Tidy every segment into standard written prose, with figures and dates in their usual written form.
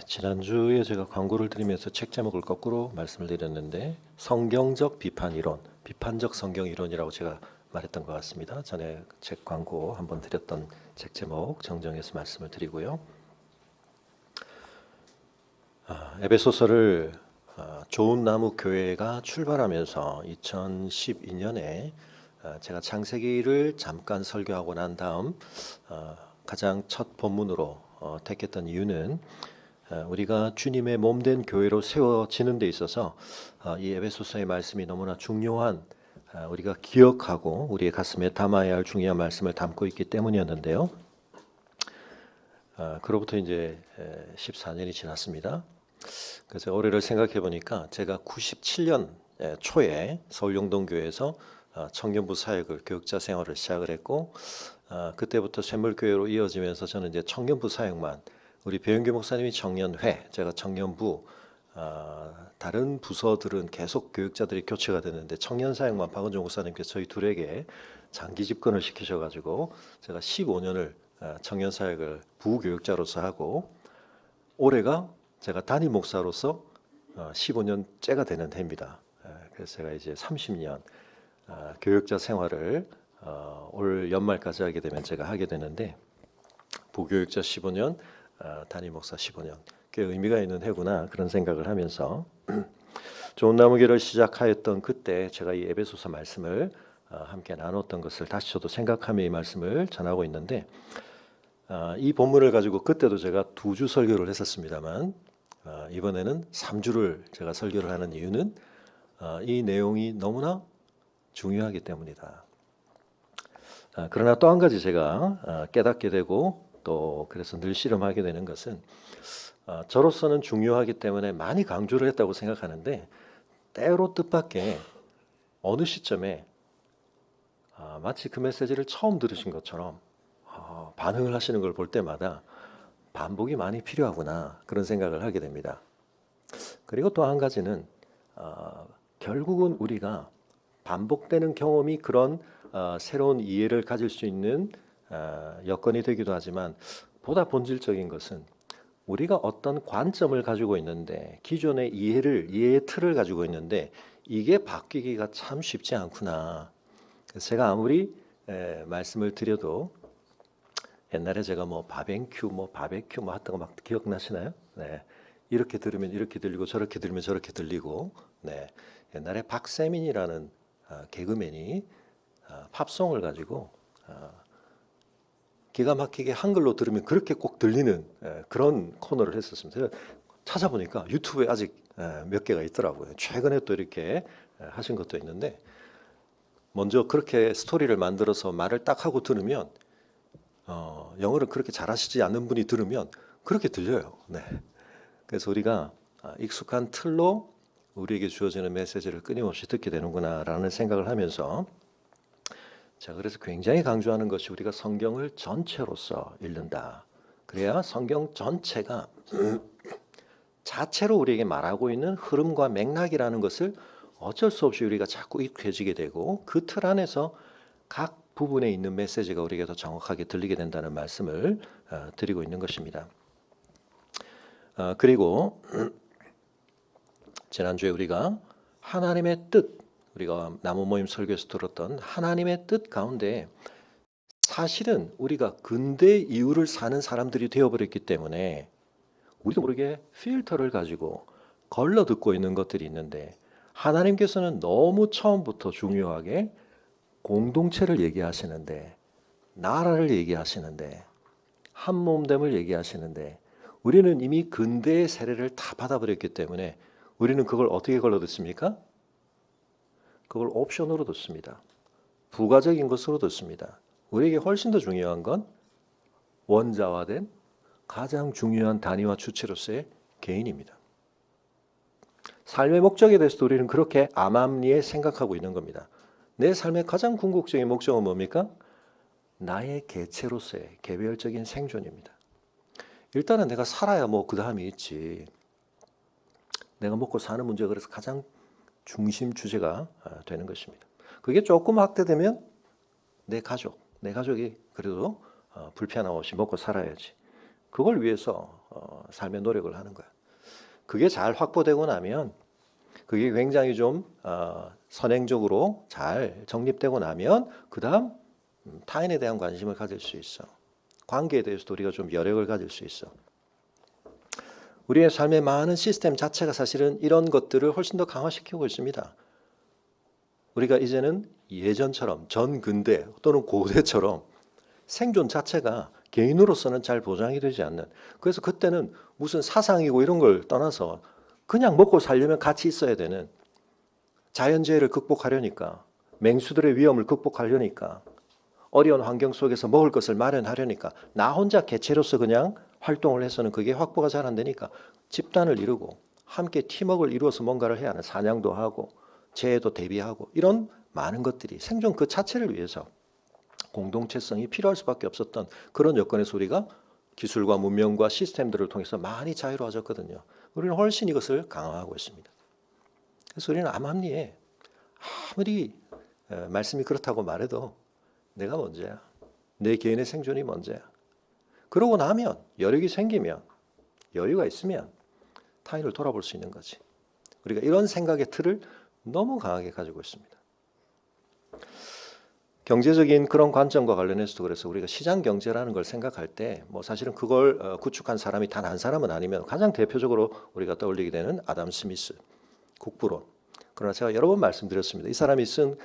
지난주에 제가 광고를 드리면서 책 제목을 거꾸로 말씀을 드렸는데 성경적 비판 이론, 비판적 성경 이론이라고 제가 말했던 것 같습니다. 전에 책 광고 한번 드렸던 책 제목 정정해서 말씀을 드리고요. 에베소서를 좋은 나무 교회가 출발하면서 2012년에 제가 창세기를 잠깐 설교하고 난 다음 가장 첫 본문으로 택했던 이유는 우리가 주님의 몸된 교회로 세워지는 데 있어서 이 에베소서의 말씀이 너무나 중요한 우리가 기억하고 우리의 가슴에 담아야 할 중요한 말씀을 담고 있기 때문이었는데요. 그로부터 이제 14년이 지났습니다. 그래서 올해를 생각해 보니까 제가 97년 초에 서울영동교회에서 청년부 사역을 교육자 생활을 시작을 했고 그때부터 샘물교회로 이어지면서 저는 이제 청년부 사역만 우리 배영규 목사님이 청년회, 제가 청년부, 다른 부서들은 계속 교육자들이 교체가 됐는데 청년 사역만 박은종 목사님께서 저희 둘에게 장기 집권을 시키셔가지고 제가 15년을 청년 사역을 부교육자로서 하고 올해가 제가 담임 목사로서 15년째가 되는 해입니다. 그래서 제가 이제 30년 교육자 생활을 올 연말까지 하게 되면 제가 하게 되는데 부교육자 15년, 담임 목사 15년 꽤 의미가 있는 해구나 그런 생각을 하면서 좋은 나무교를 시작하였던 그때 제가 이 에베소서 말씀을 함께 나눴던 것을 다시 저도 생각하며 이 말씀을 전하고 있는데 이 본문을 가지고 그때도 제가 2주 설교를 했었습니다만 이번에는 3주를 제가 설교를 하는 이유는 이 내용이 너무나 중요하기 때문이다. 그러나 또 한 가지 제가 깨닫게 되고 또 그래서 늘 실험하게 되는 것은 저로서는 중요하기 때문에 많이 강조를 했다고 생각하는데 때로 뜻밖의 어느 시점에 마치 그 메시지를 처음 들으신 것처럼 반응을 하시는 걸 볼 때마다 반복이 많이 필요하구나 그런 생각을 하게 됩니다. 그리고 또 한 가지는 결국은 우리가 반복되는 경험이 그런 새로운 이해를 가질 수 있는 여건이 되기도 하지만 보다 본질적인 것은 우리가 어떤 관점을 가지고 있는데 기존의 이해의 틀을 가지고 있는데 이게 바뀌기가 참 쉽지 않구나. 그래서 제가 아무리 말씀을 드려도 옛날에 제가 뭐 바베큐 뭐 했던 거 막 기억나시나요? 네. 이렇게 들으면 이렇게 들리고 저렇게 들으면 저렇게 들리고 네. 옛날에 박세민이라는 개그맨이 팝송을 가지고 기가 막히게 한글로 들으면 그렇게 꼭 들리는 그런 코너를 했었습니다. 제가 찾아보니까 유튜브에 아직 몇 개가 있더라고요. 최근에 또 이렇게 하신 것도 있는데 먼저 그렇게 스토리를 만들어서 말을 딱 하고 들으면 영어를 그렇게 잘하시지 않는 분이 들으면 그렇게 들려요. 네. 그래서 우리가 익숙한 틀로 우리에게 주어지는 메시지를 끊임없이 듣게 되는구나라는 생각을 하면서 제가 그래서 굉장히 강조하는 것이 우리가 성경을 전체로서 읽는다. 그래야 성경 전체가 자체로 우리에게 말하고 있는 흐름과 맥락이라는 것을 어쩔 수 없이 우리가 자꾸 익혀지게 되고 그 틀 안에서 각 부분에 있는 메시지가 우리에게 더 정확하게 들리게 된다는 말씀을 드리고 있는 것입니다. 그리고 지난주에 우리가 하나님의 뜻, 우리가 나무 모임 설교에서 들었던 하나님의 뜻 가운데 사실은 우리가 근대 이후를 사는 사람들이 되어버렸기 때문에 우리도 모르게 필터를 가지고 걸러 듣고 있는 것들이 있는데 하나님께서는 너무 처음부터 중요하게 공동체를 얘기하시는데 나라를 얘기하시는데 한 몸됨을 얘기하시는데 우리는 이미 근대의 세례를 다 받아버렸기 때문에 우리는 그걸 어떻게 걸러 듣습니까? 그걸 옵션으로 듣습니다. 부가적인 것으로 듣습니다. 우리에게 훨씬 더 중요한 건 원자화된 가장 중요한 단위와 주체로서의 개인입니다. 삶의 목적에 대해서도 우리는 그렇게 암암리에 생각하고 있는 겁니다. 내 삶의 가장 궁극적인 목적은 뭡니까? 나의 개체로서의 개별적인 생존입니다. 일단은 내가 살아야 뭐 그 다음이 있지. 내가 먹고 사는 문제가 그래서 가장 중심 주제가 되는 것입니다. 그게 조금 확대되면 내 가족이 그래도 불편함 없이 먹고 살아야지. 그걸 위해서 삶의 노력을 하는 거야. 그게 잘 확보되고 나면 그게 굉장히 좀 선행적으로 잘 정립되고 나면 그 다음 타인에 대한 관심을 가질 수 있어. 관계에 대해서도 우리가 좀 여력을 가질 수 있어. 우리의 삶의 많은 시스템 자체가 사실은 이런 것들을 훨씬 더 강화시키고 있습니다. 우리가 이제는 예전처럼 전근대 또는 고대처럼 생존 자체가 개인으로서는 잘 보장이 되지 않는, 그래서 그때는 무슨 사상이고 이런 걸 떠나서 그냥 먹고 살려면 같이 있어야 되는, 자연재해를 극복하려니까, 맹수들의 위험을 극복하려니까, 어려운 환경 속에서 먹을 것을 마련하려니까 나 혼자 개체로서 그냥 활동을 해서는 그게 확보가 잘 안 되니까 집단을 이루고 함께 팀워크를 이루어서 뭔가를 해야 하는, 사냥도 하고 재해도 대비하고 이런 많은 것들이 생존 그 자체를 위해서 공동체성이 필요할 수밖에 없었던 그런 여건에서 우리가 기술과 문명과 시스템들을 통해서 많이 자유로워졌거든요. 우리는 훨씬 이것을 강화하고 있습니다. 그래서 우리는 암암리에 아무리 말씀이 그렇다고 말해도 내가 먼저야. 내 개인의 생존이 먼저야. 그러고 나면 여력이 생기면 여유가 있으면 타인을 돌아볼 수 있는 거지. 우리가 이런 생각의 틀을 너무 강하게 가지고 있습니다. 경제적인 그런 관점과 관련해서도 그래서 우리가 시장 경제라는 걸 생각할 때 뭐 사실은 그걸 구축한 사람이 단 한 사람은 아니면 가장 대표적으로 우리가 떠올리게 되는 아담 스미스, 국부론. 그러나 제가 여러 번 말씀드렸습니다. 이 사람이 쓴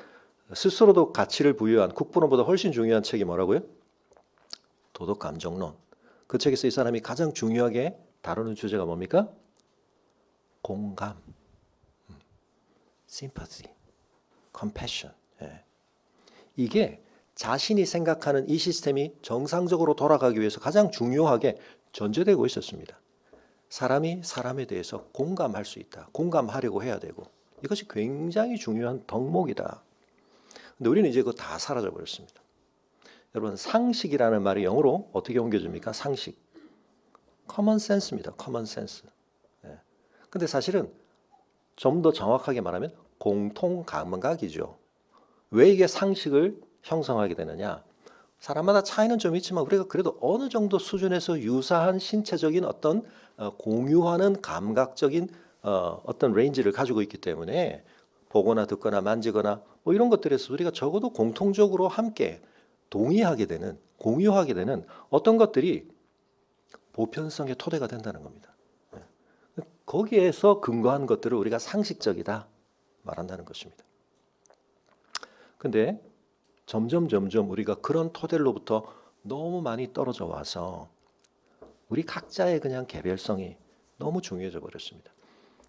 스스로도 가치를 부여한 국부론보다 훨씬 중요한 책이 뭐라고요? 도덕감정론. 그 책에서 이 사람이 가장 중요하게 다루는 주제가 뭡니까? 공감, sympathy, compassion. 예. 이게 자신이 생각하는 이 시스템이 정상적으로 돌아가기 위해서 가장 중요하게 전제되고 있었습니다. 사람이 사람에 대해서 공감할 수 있다. 공감하려고 해야 되고 이것이 굉장히 중요한 덕목이다. 근데 우리는 이제 그거 다 사라져 버렸습니다. 여러분, 상식이라는 말이 영어로 어떻게 옮겨집니까? 상식. common sense입니다. common sense. 예. 근데 사실은 좀 더 정확하게 말하면 공통 감각이죠. 왜 이게 상식을 형성하게 되느냐? 사람마다 차이는 좀 있지만 우리가 그래도 어느 정도 수준에서 유사한 신체적인 어떤 공유하는 감각적인 어떤 레인지를 가지고 있기 때문에 보거나 듣거나 만지거나 뭐 이런 것들에서 우리가 적어도 공통적으로 함께 동의하게 되는, 공유하게 되는 어떤 것들이 보편성의 토대가 된다는 겁니다. 거기에서 근거한 것들을 우리가 상식적이다 말한다는 것입니다. 근데 점점 우리가 그런 토대로부터 너무 많이 떨어져 와서 우리 각자의 그냥 개별성이 너무 중요해져 버렸습니다.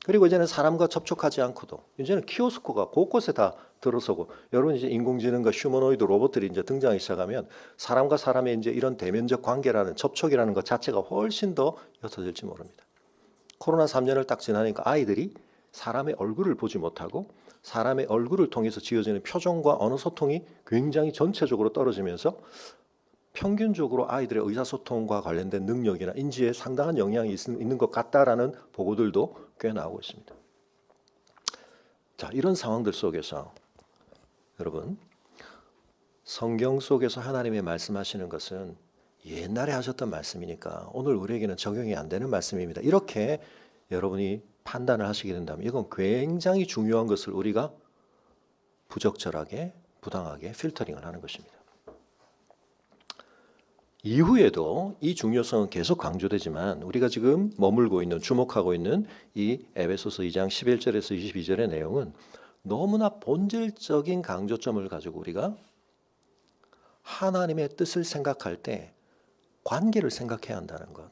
그리고 이제는 사람과 접촉하지 않고도 이제는 키오스크가 곳곳에 다 들어서고, 여러분 이제 인공지능과 휴머노이드 로봇들이 이제 등장하기 시작하면 사람과 사람의 이제 이런 대면적 관계라는, 접촉이라는 것 자체가 훨씬 더 옅어질지 모릅니다. 코로나 3년을 딱 지나니까 아이들이 사람의 얼굴을 보지 못하고 사람의 얼굴을 통해서 지어지는 표정과 언어 소통이 굉장히 전체적으로 떨어지면서 평균적으로 아이들의 의사소통과 관련된 능력이나 인지에 상당한 영향이 있는 것 같다라는 보고들도 꽤 나오고 있습니다. 자, 이런 상황들 속에서 여러분, 성경 속에서 하나님의 말씀하시는 것은 옛날에 하셨던 말씀이니까 오늘 우리에게는 적용이 안 되는 말씀입니다. 이렇게 여러분이 판단을 하시게 된다면 이건 굉장히 중요한 것을 우리가 부적절하게, 부당하게 필터링을 하는 것입니다. 이후에도 이 중요성은 계속 강조되지만 우리가 지금 머물고 있는, 주목하고 있는 이 에베소서 2장 11절에서 22절의 내용은 너무나 본질적인 강조점을 가지고 우리가 하나님의 뜻을 생각할 때 관계를 생각해야 한다는 것,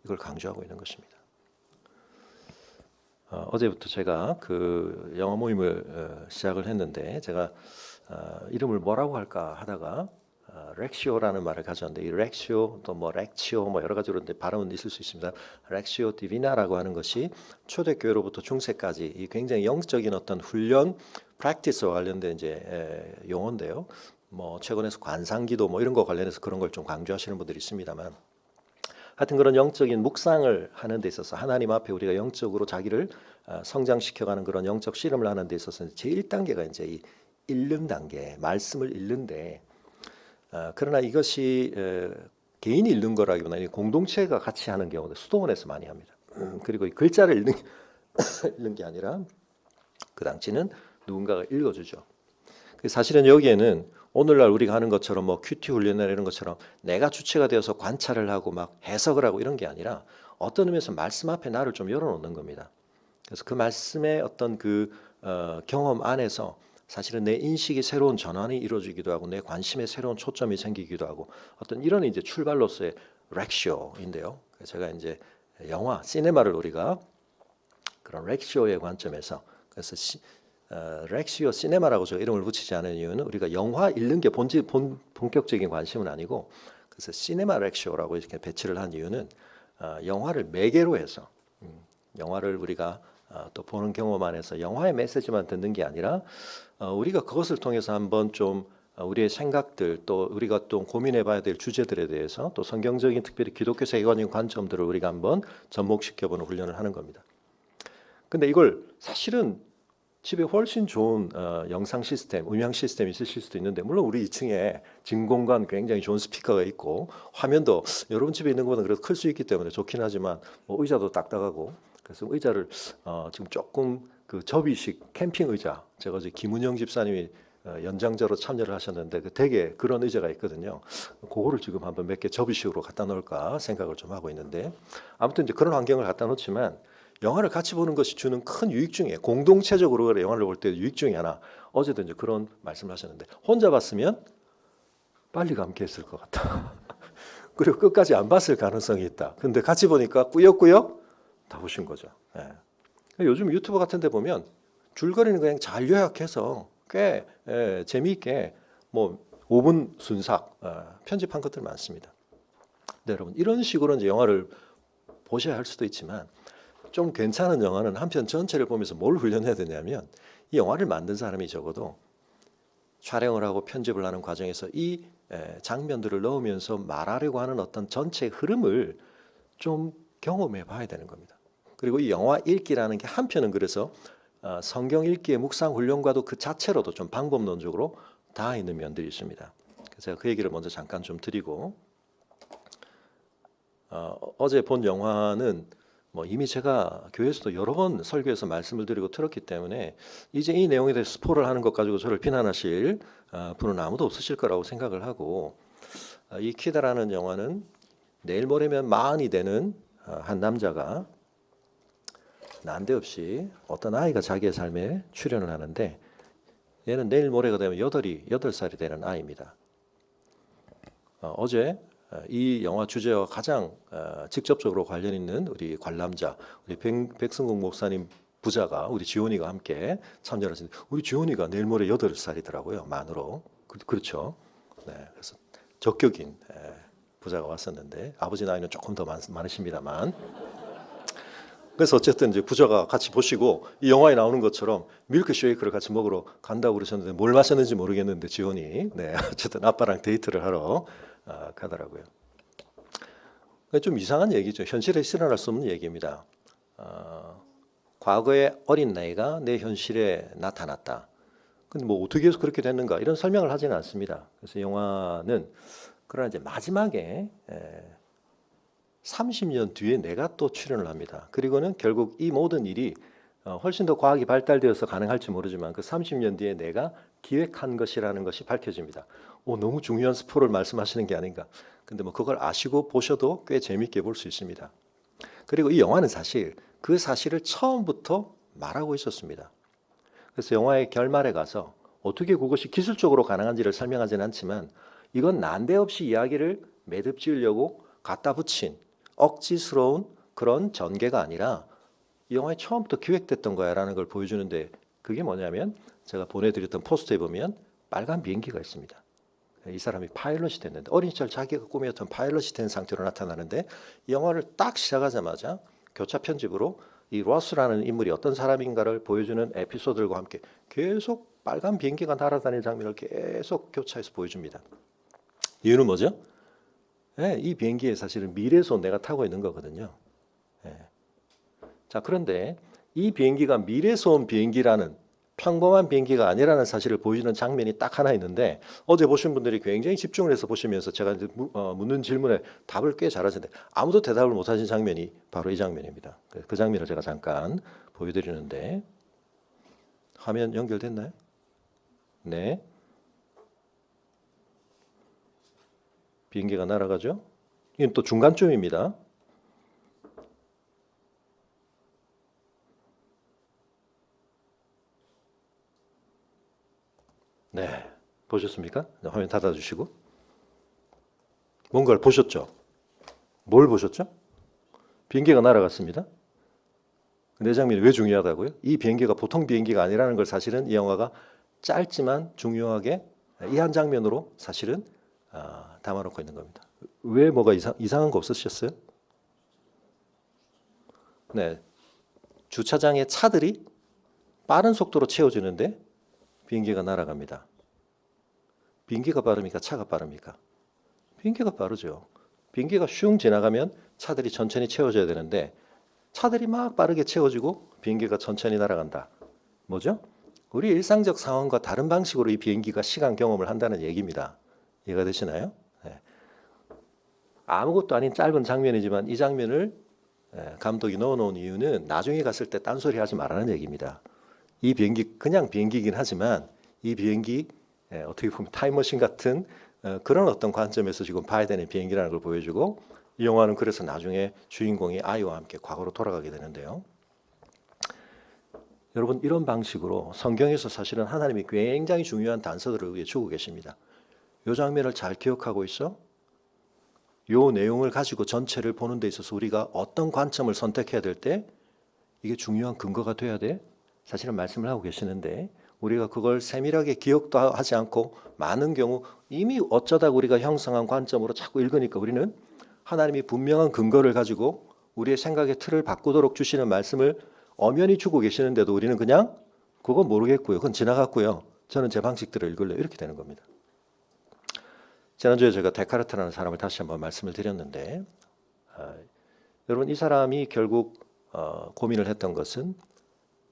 이걸 강조하고 있는 것입니다. 어제부터 제가 그 영어 모임을 시작을 했는데 제가 이름을 뭐라고 할까 하다가 렉시오라는 말을 가져왔는데, 이 렉시오 또 뭐 렉치오 뭐 여러 가지로 발음은 있을 수 있습니다. 렉시오 디비나라고 하는 것이 초대교회로부터 중세까지 이 굉장히 영적인 어떤 훈련, 프랙티스와 관련된 이제 용어인데요. 뭐 최근에서 관상기도 뭐 이런 거 관련해서 그런 걸 좀 강조하시는 분들이 있습니다만, 하여튼 그런 영적인 묵상을 하는 데 있어서 하나님 앞에 우리가 영적으로 자기를 성장시켜가는 그런 영적 씨름을 하는 데 있어서 제1단계가 이제 이 읽는 단계, 말씀을 읽는데, 그러나 이것이 개인이 읽는 거라기보다는 공동체가 같이 하는 경우도 수도원에서 많이 합니다. 그리고 이 글자를 읽는 게 아니라 그 당시는 누군가가 읽어주죠. 사실은 여기에는 오늘날 우리가 하는 것처럼 뭐 큐티 훈련이나 이런 것처럼 내가 주체가 되어서 관찰을 하고 막 해석을 하고 이런 게 아니라 어떤 의미에서 말씀 앞에 나를 좀 열어놓는 겁니다. 그래서 그 말씀의 어떤 경험 안에서 사실은 내 인식이 새로운 전환이 이루어지기도 하고 내 관심에 새로운 초점이 생기기도 하고 어떤 이런 이제 출발로서의 렉쇼인데요. 제가 이제 영화, 시네마를 우리가 그런 렉쇼의 관점에서 그래서 렉시오 시네마라고 제가 이름을 붙이지 않은 이유는 우리가 영화 읽는 게 본격적인 관심은 아니고 그래서 시네마 렉시오라고 이렇게 배치를 한 이유는 영화를 매개로 해서 영화를 우리가 또 보는 경험 안에서 영화의 메시지만 듣는 게 아니라 우리가 그것을 통해서 한번 좀 우리의 생각들 또 우리가 또 고민해봐야 될 주제들에 대해서 또 성경적인 특별히 기독교 세계관적인 관점들을 우리가 한번 접목시켜보는 훈련을 하는 겁니다. 근데 이걸 사실은 집에 훨씬 좋은 영상 시스템, 음향 시스템이 있으실 수도 있는데 물론 우리 2층에 진공관 굉장히 좋은 스피커가 있고 화면도 여러분 집에 있는 것보다 그래도 클 수 있기 때문에 좋긴 하지만 뭐 의자도 딱딱하고 그래서 의자를 지금 조금 그 접이식 캠핑 의자 제가 어제 김은영 집사님이 연장자로 참여를 하셨는데 그 되게 그런 의자가 있거든요. 그거를 지금 한번 몇 개 접이식으로 갖다 놓을까 생각을 좀 하고 있는데 아무튼 이제 그런 환경을 갖다 놓지만 영화를 같이 보는 것이 주는 큰 유익 중에 공동체적으로 영화를 볼 때 유익 중에 하나 어제도 이제 그런 말씀을 하셨는데 혼자 봤으면 빨리 감기했을 것 같다. 그리고 끝까지 안 봤을 가능성이 있다. 근데 같이 보니까 꾸역꾸역 다 보신 거죠. 예. 요즘 유튜브 같은 데 보면 줄거리는 그냥 잘 요약해서 꽤 재미있게 뭐 5분 순삭 편집한 것들 많습니다. 네, 여러분 이런 식으로 이제 영화를 보셔야 할 수도 있지만 좀 괜찮은 영화는 한 편 전체를 보면서 뭘 훈련해야 되냐면 이 영화를 만든 사람이 적어도 촬영을 하고 편집을 하는 과정에서 이 장면들을 넣으면서 말하려고 하는 어떤 전체 흐름을 좀 경험해 봐야 되는 겁니다. 그리고 이 영화 읽기라는 게 한편은 그래서 성경 읽기의 묵상 훈련과도 그 자체로도 좀 방법론적으로 닿아 있는 면들이 있습니다. 그래서 제가 그 얘기를 먼저 잠깐 좀 드리고 어제 본 영화는 뭐 이미 제가 교회에서도 여러 번 설교에서 말씀을 드리고 들었기 때문에 이제 이 내용에 대해 스포를 하는 것 가지고 저를 비난하실 분은 아무도 없으실 거라고 생각을 하고 이 키다라는 영화는 내일 모레면 40이 되는 한 남자가 난데없이 어떤 아이가 자기의 삶에 출연을 하는데 얘는 내일 모레가 되면 8살이 되는 아이입니다. 어제 이 영화 주제와 가장 직접적으로 관련 있는 우리 관람자, 우리 백승국 목사님 부자가 우리 지원이가 함께 참여를 하시는데 우리 지원이가 내일 모레 8살이더라고요. 만으로. 그렇죠. 네, 그래서 적격인 부자가 왔었는데 아버지 나이는 조금 더 많으십니다만 그래서 어쨌든 이제 부자가 같이 보시고 이 영화에 나오는 것처럼 밀크쉐이크를 같이 먹으러 간다고 그러셨는데 뭘 마셨는지 모르겠는데 지원이 어쨌든 아빠랑 데이트를 하러 가더라고요. 좀 이상한 얘기죠. 현실에 실현할 수 없는 얘기입니다. 과거의 어린 나이가 내 현실에 나타났다. 근데 뭐 어떻게 해서 그렇게 됐는가 이런 설명을 하지는 않습니다. 그래서 영화는 그러나 이제 마지막에 30년 뒤에 내가 또 출연을 합니다. 그리고는 결국 이 모든 일이 훨씬 더 과학이 발달되어서 가능할지 모르지만 그 30년 뒤에 내가 기획한 것이라는 것이 밝혀집니다. 너무 중요한 스포를 말씀하시는 게 아닌가. 근데 뭐 그걸 아시고 보셔도 꽤 재밌게 볼 수 있습니다. 그리고 이 영화는 사실 그 사실을 처음부터 말하고 있었습니다. 그래서 영화의 결말에 가서 어떻게 그것이 기술적으로 가능한지를 설명하지는 않지만 이건 난데없이 이야기를 매듭 지으려고 갖다 붙인 억지스러운 그런 전개가 아니라 이 영화에 처음부터 기획됐던 거야라는 걸 보여주는데 그게 뭐냐면 제가 보내드렸던 포스터에 보면 빨간 비행기가 있습니다. 이 사람이 파일럿이 됐는데 어린 시절 자기가 꿈이었던 파일럿이 된 상태로 나타나는데 이 영화를 딱 시작하자마자 교차 편집으로 이 로스라는 인물이 어떤 사람인가를 보여주는 에피소드들과 함께 계속 빨간 비행기가 날아다니는 장면을 계속 교차해서 보여줍니다. 이유는 뭐죠? 네, 이 비행기에 사실은 미래에서 내가 타고 있는 거거든요. 네. 자, 그런데 이 비행기가 미래에서 온 비행기라는 평범한 비행기가 아니라는 사실을 보여주는 장면이 딱 하나 있는데 어제 보신 분들이 굉장히 집중을 해서 보시면서 제가 이제 묻는 질문에 답을 꽤 잘하시는데 아무도 대답을 못하신 장면이 바로 이 장면입니다. 그 장면을 제가 잠깐 보여드리는데 화면 연결됐나요? 네. 비행기가 날아가죠. 이건 또 중간쯤입니다. 네. 보셨습니까? 네, 화면 닫아주시고. 뭔가를 보셨죠? 뭘 보셨죠? 비행기가 날아갔습니다. 근데 이 장면이 왜 중요하다고요? 이 비행기가 보통 비행기가 아니라는 걸 사실은 이 영화가 짧지만 중요하게 이 한 장면으로 사실은 담아놓고 있는 겁니다. 왜 뭐가 이상한 거 없으셨어요? 네. 주차장에 차들이 빠른 속도로 채워지는데 비행기가 날아갑니다. 비행기가 빠릅니까? 차가 빠릅니까? 비행기가 빠르죠. 비행기가 슝 지나가면 차들이 천천히 채워져야 되는데 차들이 막 빠르게 채워지고 비행기가 천천히 날아간다. 뭐죠? 우리 일상적 상황과 다른 방식으로 이 비행기가 시간 경험을 한다는 얘기입니다. 이해가 되시나요? 네. 아무것도 아닌 짧은 장면이지만 이 장면을 감독이 넣어놓은 이유는 나중에 갔을 때 딴소리 하지 말라는 얘기입니다. 이 비행기 그냥 비행기이긴 하지만 이 비행기 어떻게 보면 타임머신 같은 그런 어떤 관점에서 지금 봐야 되는 비행기라는 걸 보여주고 이 영화는 그래서 나중에 주인공이 아이와 함께 과거로 돌아가게 되는데요. 여러분 이런 방식으로 성경에서 사실은 하나님이 굉장히 중요한 단서들을 우리에게 주고 계십니다. 이 장면을 잘 기억하고 있어? 이 내용을 가지고 전체를 보는 데 있어서 우리가 어떤 관점을 선택해야 될 때 이게 중요한 근거가 돼야 돼? 사실은 말씀을 하고 계시는데 우리가 그걸 세밀하게 기억도 하지 않고 많은 경우 이미 어쩌다 우리가 형성한 관점으로 자꾸 읽으니까 우리는 하나님이 분명한 근거를 가지고 우리의 생각의 틀을 바꾸도록 주시는 말씀을 엄연히 주고 계시는데도 우리는 그냥 그건 모르겠고요. 그건 지나갔고요. 저는 제 방식대로 읽을래요. 이렇게 되는 겁니다. 지난주에 제가 데카르트라는 사람을 다시 한번 말씀을 드렸는데 여러분 이 사람이 결국 고민을 했던 것은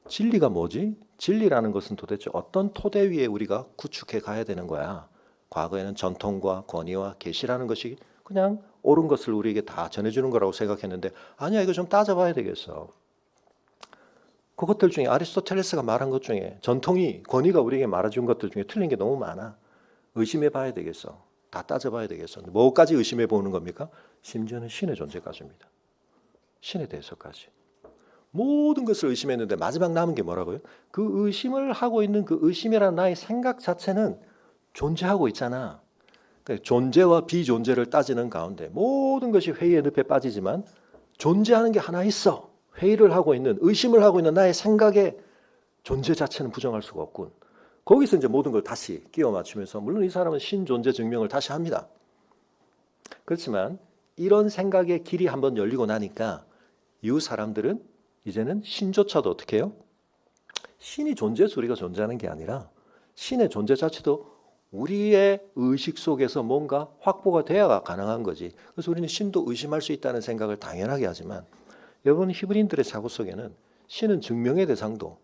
진리가 뭐지? 진리라는 것은 도대체 어떤 토대 위에 우리가 구축해 가야 되는 거야? 과거에는 전통과 권위와 계시라는 것이 그냥 옳은 것을 우리에게 다 전해주는 거라고 생각했는데 아니야 이거 좀 따져봐야 되겠어. 그것들 중에 아리스토텔레스가 말한 것 중에 전통이 권위가 우리에게 말해준 것들 중에 틀린 게 너무 많아. 의심해 봐야 되겠어. 다 따져봐야 되겠어. 뭐까지 의심해 보는 겁니까? 심지어는 신의 존재까지입니다. 신에 대해서까지. 모든 것을 의심했는데 마지막 남은 게 뭐라고요? 그 의심을 하고 있는 그 의심이라는 나의 생각 자체는 존재하고 있잖아. 그러니까 존재와 비존재를 따지는 가운데 모든 것이 회의의 늪에 빠지지만 존재하는 게 하나 있어. 회의를 하고 있는, 의심을 하고 있는 나의 생각의 존재 자체는 부정할 수가 없군. 거기서 이제 모든 걸 다시 끼워 맞추면서 물론 이 사람은 신존재 증명을 다시 합니다. 그렇지만 이런 생각의 길이 한번 열리고 나니까 이 사람들은 이제는 신조차도 어떻게 해요? 신이 존재해서 우리가 존재하는 게 아니라 신의 존재 자체도 우리의 의식 속에서 뭔가 확보가 돼야 가능한 거지. 그래서 우리는 신도 의심할 수 있다는 생각을 당연하게 하지만 여러분 히브리인들의 사고 속에는 신은 증명의 대상도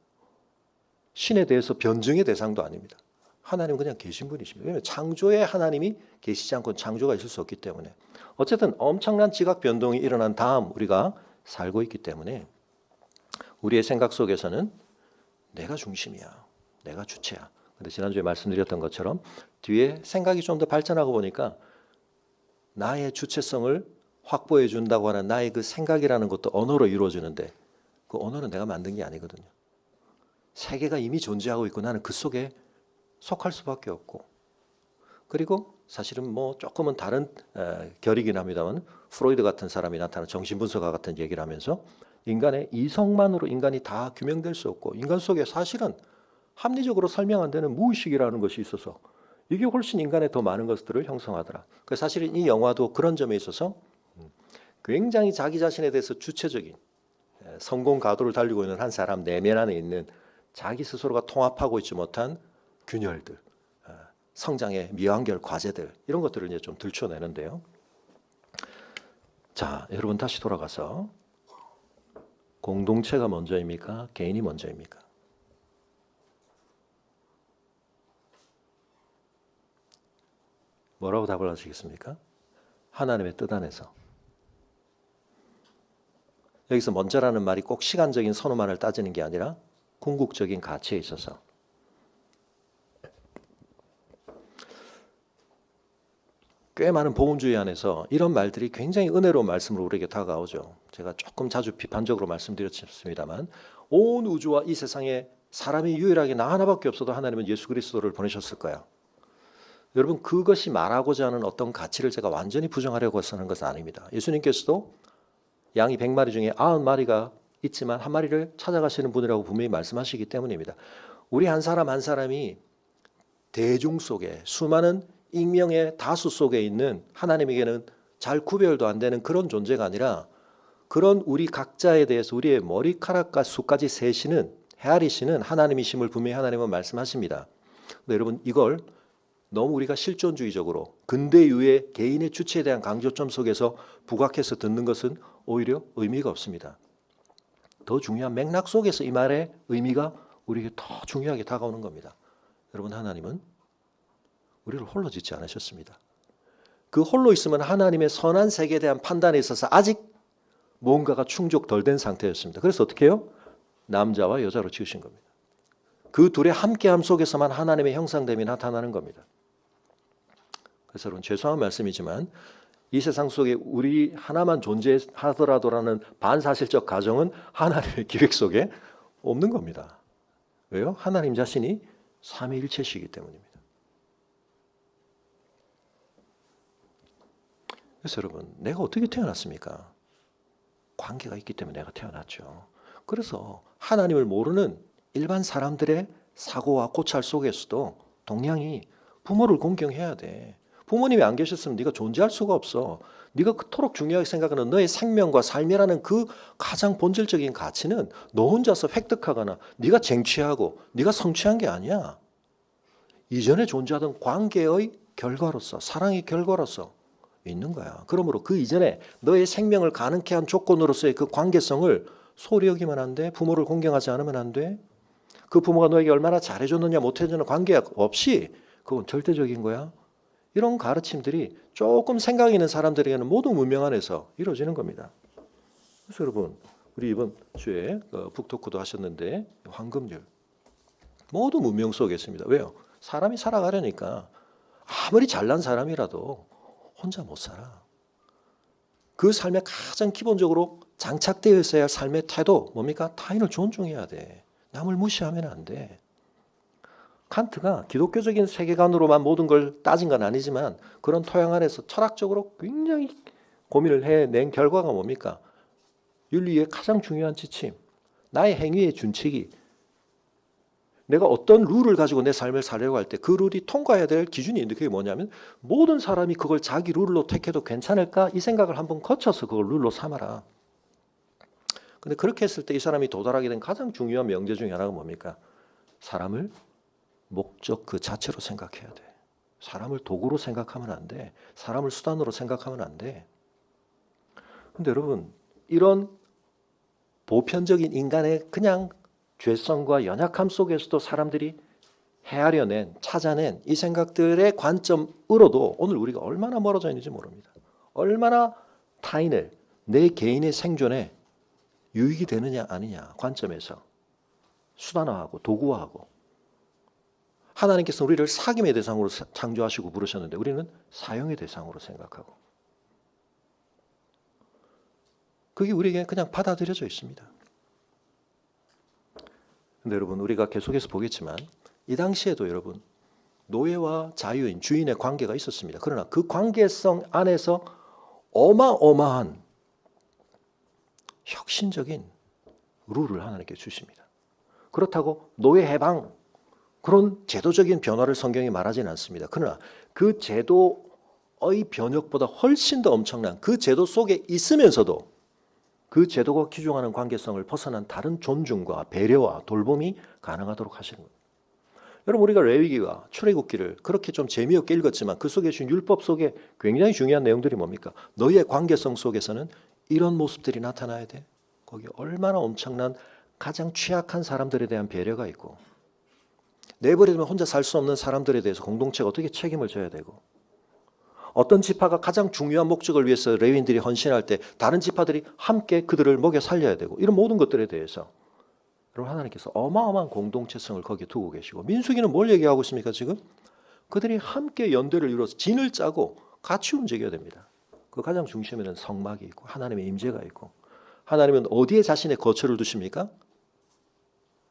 신에 대해서 변증의 대상도 아닙니다. 하나님은 그냥 계신 분이십니다. 왜냐하면 창조의 하나님이 계시지 않고 창조가 있을 수 없기 때문에 어쨌든 엄청난 지각 변동이 일어난 다음 우리가 살고 있기 때문에 우리의 생각 속에서는 내가 중심이야. 내가 주체야. 근데 지난주에 말씀드렸던 것처럼 뒤에 생각이 좀 더 발전하고 보니까 나의 주체성을 확보해 준다고 하는 나의 그 생각이라는 것도 언어로 이루어지는데 그 언어는 내가 만든 게 아니거든요. 세계가 이미 존재하고 있고 나는 그 속에 속할 수밖에 없고 그리고 사실은 뭐 조금은 다른 결이긴 합니다만 프로이드 같은 사람이 나타난 정신분석가 같은 얘기를 하면서 인간의 이성만으로 인간이 다 규명될 수 없고 인간 속에 사실은 합리적으로 설명 안 되는 무의식이라는 것이 있어서 이게 훨씬 인간의 더 많은 것들을 형성하더라. 그래서 사실은 이 영화도 그런 점에 있어서 굉장히 자기 자신에 대해서 주체적인 성공 가도를 달리고 있는 한 사람 내면 안에 있는 자기 스스로가 통합하고 있지 못한 균열들, 성장의 미완결 과제들 이런 것들을 이제 좀 들춰내는데요. 자, 여러분 다시 돌아가서 공동체가 먼저입니까? 개인이 먼저입니까? 뭐라고 답을 하시겠습니까? 하나님의 뜻 안에서. 여기서 먼저라는 말이 꼭 시간적인 선호만을 따지는 게 아니라 궁극적인 가치에 있어서. 꽤 많은 복음주의 안에서 이런 말들이 굉장히 은혜로운 말씀으로 우리에게 다가오죠. 제가 조금 자주 비판적으로 말씀드렸습니다만 온 우주와 이 세상에 사람이 유일하게 나 하나밖에 없어도 하나님은 예수 그리스도를 보내셨을 거야. 여러분, 그것이 말하고자 하는 어떤 가치를 제가 완전히 부정하려고 하는 것은 아닙니다. 예수님께서도 양이 100마리 중에 90마리가 있지만 한 마리를 찾아가시는 분이라고 분명히 말씀하시기 때문입니다. 우리 한 사람 한 사람이 대중 속에 수많은 익명의 다수 속에 있는 하나님에게는 잘 구별도 안 되는 그런 존재가 아니라 그런 우리 각자에 대해서 우리의 머리카락과 수까지 세시는 헤아리시는 하나님이심을 분명히 하나님은 말씀하십니다. 근데 여러분, 이걸 너무 우리가 실존주의적으로 근대유의 개인의 주체에 대한 강조점 속에서 부각해서 듣는 것은 오히려 의미가 없습니다. 더 중요한 맥락 속에서 이 말의 의미가 우리에게 더 중요하게 다가오는 겁니다. 여러분, 하나님은 우리를 홀로 짓지 않으셨습니다. 그 홀로 있으면 하나님의 선한 세계에 대한 판단에 있어서 아직 뭔가가 충족 덜 된 상태였습니다. 그래서 어떻게 해요? 남자와 여자로 지으신 겁니다. 그 둘의 함께함 속에서만 하나님의 형상됨이 나타나는 겁니다. 그래서 여러분, 죄송한 말씀이지만 이 세상 속에 우리 하나만 존재하더라도라는 반사실적 가정은 하나님의 기획 속에 없는 겁니다. 왜요? 하나님 자신이 삼위일체시기 때문입니다. 그래서 여러분, 내가 어떻게 태어났습니까? 관계가 있기 때문에 내가 태어났죠. 그래서 하나님을 모르는 일반 사람들의 사고와 고찰 속에서도 동양이 부모를 공경해야 돼. 부모님이 안 계셨으면 네가 존재할 수가 없어. 네가 그토록 중요하게 생각하는 너의 생명과 삶이라는 그 가장 본질적인 가치는 너 혼자서 획득하거나 네가 쟁취하고 네가 성취한 게 아니야. 이전에 존재하던 관계의 결과로서, 사랑의 결과로서 있는 거야. 그러므로 그 이전에 너의 생명을 가능케 한 조건으로서의 그 관계성을 소홀히 여기면 안 돼. 부모를 공경하지 않으면 안 돼. 그 부모가 너에게 얼마나 잘해줬느냐 못해줬느냐 관계 없이 그건 절대적인 거야. 이런 가르침들이 조금 생각 있는 사람들에게는 모두 문명 안에서 이루어지는 겁니다. 그래서 여러분, 우리 이번 주에 북토크도 하셨는데 황금률 모두 문명 속에 있습니다. 왜요? 사람이 살아가려니까 아무리 잘난 사람이라도 혼자 못 살아. 그 삶에 가장 기본적으로 장착되어 있어야 할 삶의 태도 뭡니까? 타인을 존중해야 돼. 남을 무시하면 안 돼. 칸트가 기독교적인 세계관으로만 모든 걸 따진 건 아니지만 그런 토양 안에서 철학적으로 굉장히 고민을 해낸 결과가 뭡니까? 윤리의 가장 중요한 지침, 나의 행위의 준칙이 내가 어떤 룰을 가지고 내 삶을 살려고 할 때 그 룰이 통과해야 될 기준이 있는데 그게 뭐냐면 모든 사람이 그걸 자기 룰로 택해도 괜찮을까? 이 생각을 한번 거쳐서 그걸 룰로 삼아라. 근데 그렇게 했을 때 이 사람이 도달하게 된 가장 중요한 명제 중에 하나가 뭡니까? 사람을 목적 그 자체로 생각해야 돼. 사람을 도구로 생각하면 안 돼. 사람을 수단으로 생각하면 안 돼. 근데 여러분, 이런 보편적인 인간의 그냥 죄성과 연약함 속에서도 사람들이 헤아려낸, 찾아낸 이 생각들의 관점으로도 오늘 우리가 얼마나 멀어져 있는지 모릅니다. 얼마나 타인을 내 개인의 생존에 유익이 되느냐 아니냐 관점에서 수단화하고 도구화하고 하나님께서 우리를 사귐의 대상으로 창조하시고 부르셨는데 우리는 사용의 대상으로 생각하고 그게 우리에게 그냥 받아들여져 있습니다. 근데 여러분, 우리가 계속해서 보겠지만 이 당시에도 여러분 노예와 자유인, 주인의 관계가 있었습니다. 그러나 그 관계성 안에서 어마어마한 혁신적인 룰을 하나님께 주십니다. 그렇다고 노예 해방 그런 제도적인 변화를 성경이 말하지는 않습니다. 그러나 그 제도의 변혁보다 훨씬 더 엄청난 그 제도 속에 있으면서도 그 제도가 규정하는 관계성을 벗어난 다른 존중과 배려와 돌봄이 가능하도록 하시는 겁니다. 여러분, 우리가 레위기와 출애굽기를 그렇게 좀 재미없게 읽었지만 그 속에 주신 율법 속에 굉장히 중요한 내용들이 뭡니까? 너희의 관계성 속에서는 이런 모습들이 나타나야 돼. 거기 얼마나 엄청난 가장 취약한 사람들에 대한 배려가 있고 내버려두면 혼자 살 수 없는 사람들에 대해서 공동체가 어떻게 책임을 져야 되고 어떤 지파가 가장 중요한 목적을 위해서 레위인들이 헌신할 때 다른 지파들이 함께 그들을 먹여 살려야 되고 이런 모든 것들에 대해서 여러분 하나님께서 어마어마한 공동체성을 거기에 두고 계시고 민수기는 뭘 얘기하고 있습니까 지금? 그들이 함께 연대를 이루어서 진을 짜고 같이 움직여야 됩니다. 그 가장 중심에는 성막이 있고 하나님의 임재가 있고 하나님은 어디에 자신의 거처를 두십니까?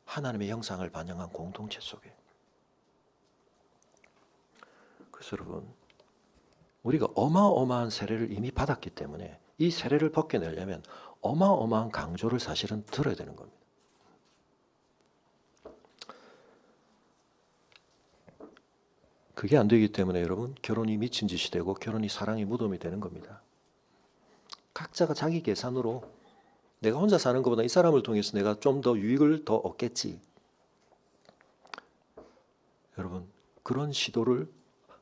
하나님의 형상을 반영한 공동체 속에. 그래서 여러분 우리가 어마어마한 세례를 이미 받았기 때문에 이 세례를 벗겨내려면 어마어마한 강조를 사실은 들어야 되는 겁니다. 그게 안 되기 때문에 여러분 결혼이 미친 짓이 되고 결혼이 사랑의 무덤이 되는 겁니다. 각자가 자기 계산으로 내가 혼자 사는 것보다 이 사람을 통해서 내가 좀 더 유익을 더 얻겠지. 여러분 그런 시도를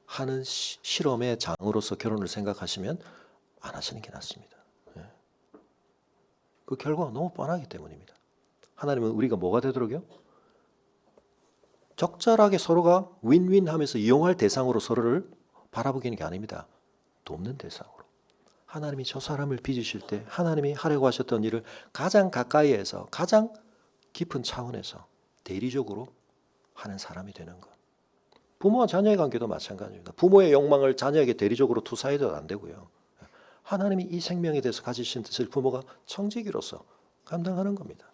하는 실험의 장으로서 결혼을 생각하시면 안 하시는 게 낫습니다. 그 결과가 너무 뻔하기 때문입니다. 하나님은 우리가 뭐가 되도록요? 적절하게 서로가 윈윈하면서 이용할 대상으로 서로를 바라보기는 게 아닙니다. 돕는 대상으로. 하나님이 저 사람을 빚으실 때 하나님이 하려고 하셨던 일을 가장 가까이에서 가장 깊은 차원에서 대리적으로 하는 사람이 되는 것. 부모와 자녀의 관계도 마찬가지입니다. 부모의 욕망을 자녀에게 대리적으로 투사해도 안 되고요. 하나님이 이 생명에 대해서 가지신 뜻을 부모가 청지기로서 감당하는 겁니다.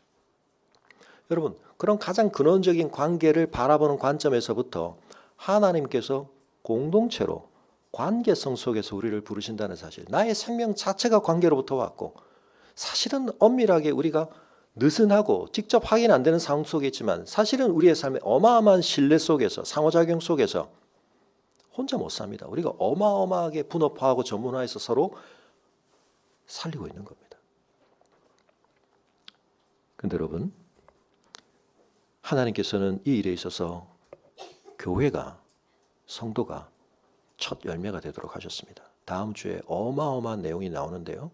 여러분 그런 가장 근원적인 관계를 바라보는 관점에서부터 하나님께서 공동체로 관계성 속에서 우리를 부르신다는 사실, 나의 생명 자체가 관계로부터 왔고 사실은 엄밀하게 우리가 느슨하고 직접 확인 안 되는 상황 속에 있지만 사실은 우리의 삶의 어마어마한 신뢰 속에서 상호작용 속에서 혼자 못 삽니다. 우리가 어마어마하게 분업화하고 전문화해서 서로 살리고 있는 겁니다. 그런데 여러분 하나님께서는 이 일에 있어서 교회가 성도가 첫 열매가 되도록 하셨습니다. 다음 주에 어마어마한 내용이 나오는데요.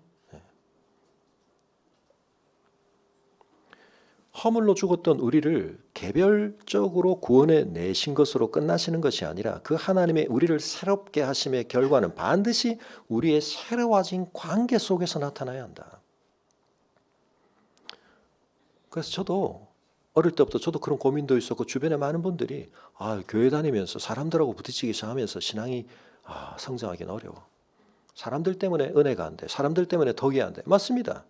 허물로 죽었던 우리를 개별적으로 구원해 내신 것으로 끝나시는 것이 아니라 그 하나님의 우리를 새롭게 하심의 결과는 반드시 우리의 새로워진 관계 속에서 나타나야 한다. 그래서 저도 어릴 때부터 저도 그런 고민도 있었고 주변에 많은 분들이 교회 다니면서 사람들하고 부딪히기 시작하면서 신앙이 성장하기는 어려워. 사람들 때문에 은혜가 안 돼. 사람들 때문에 덕이 안 돼. 맞습니다.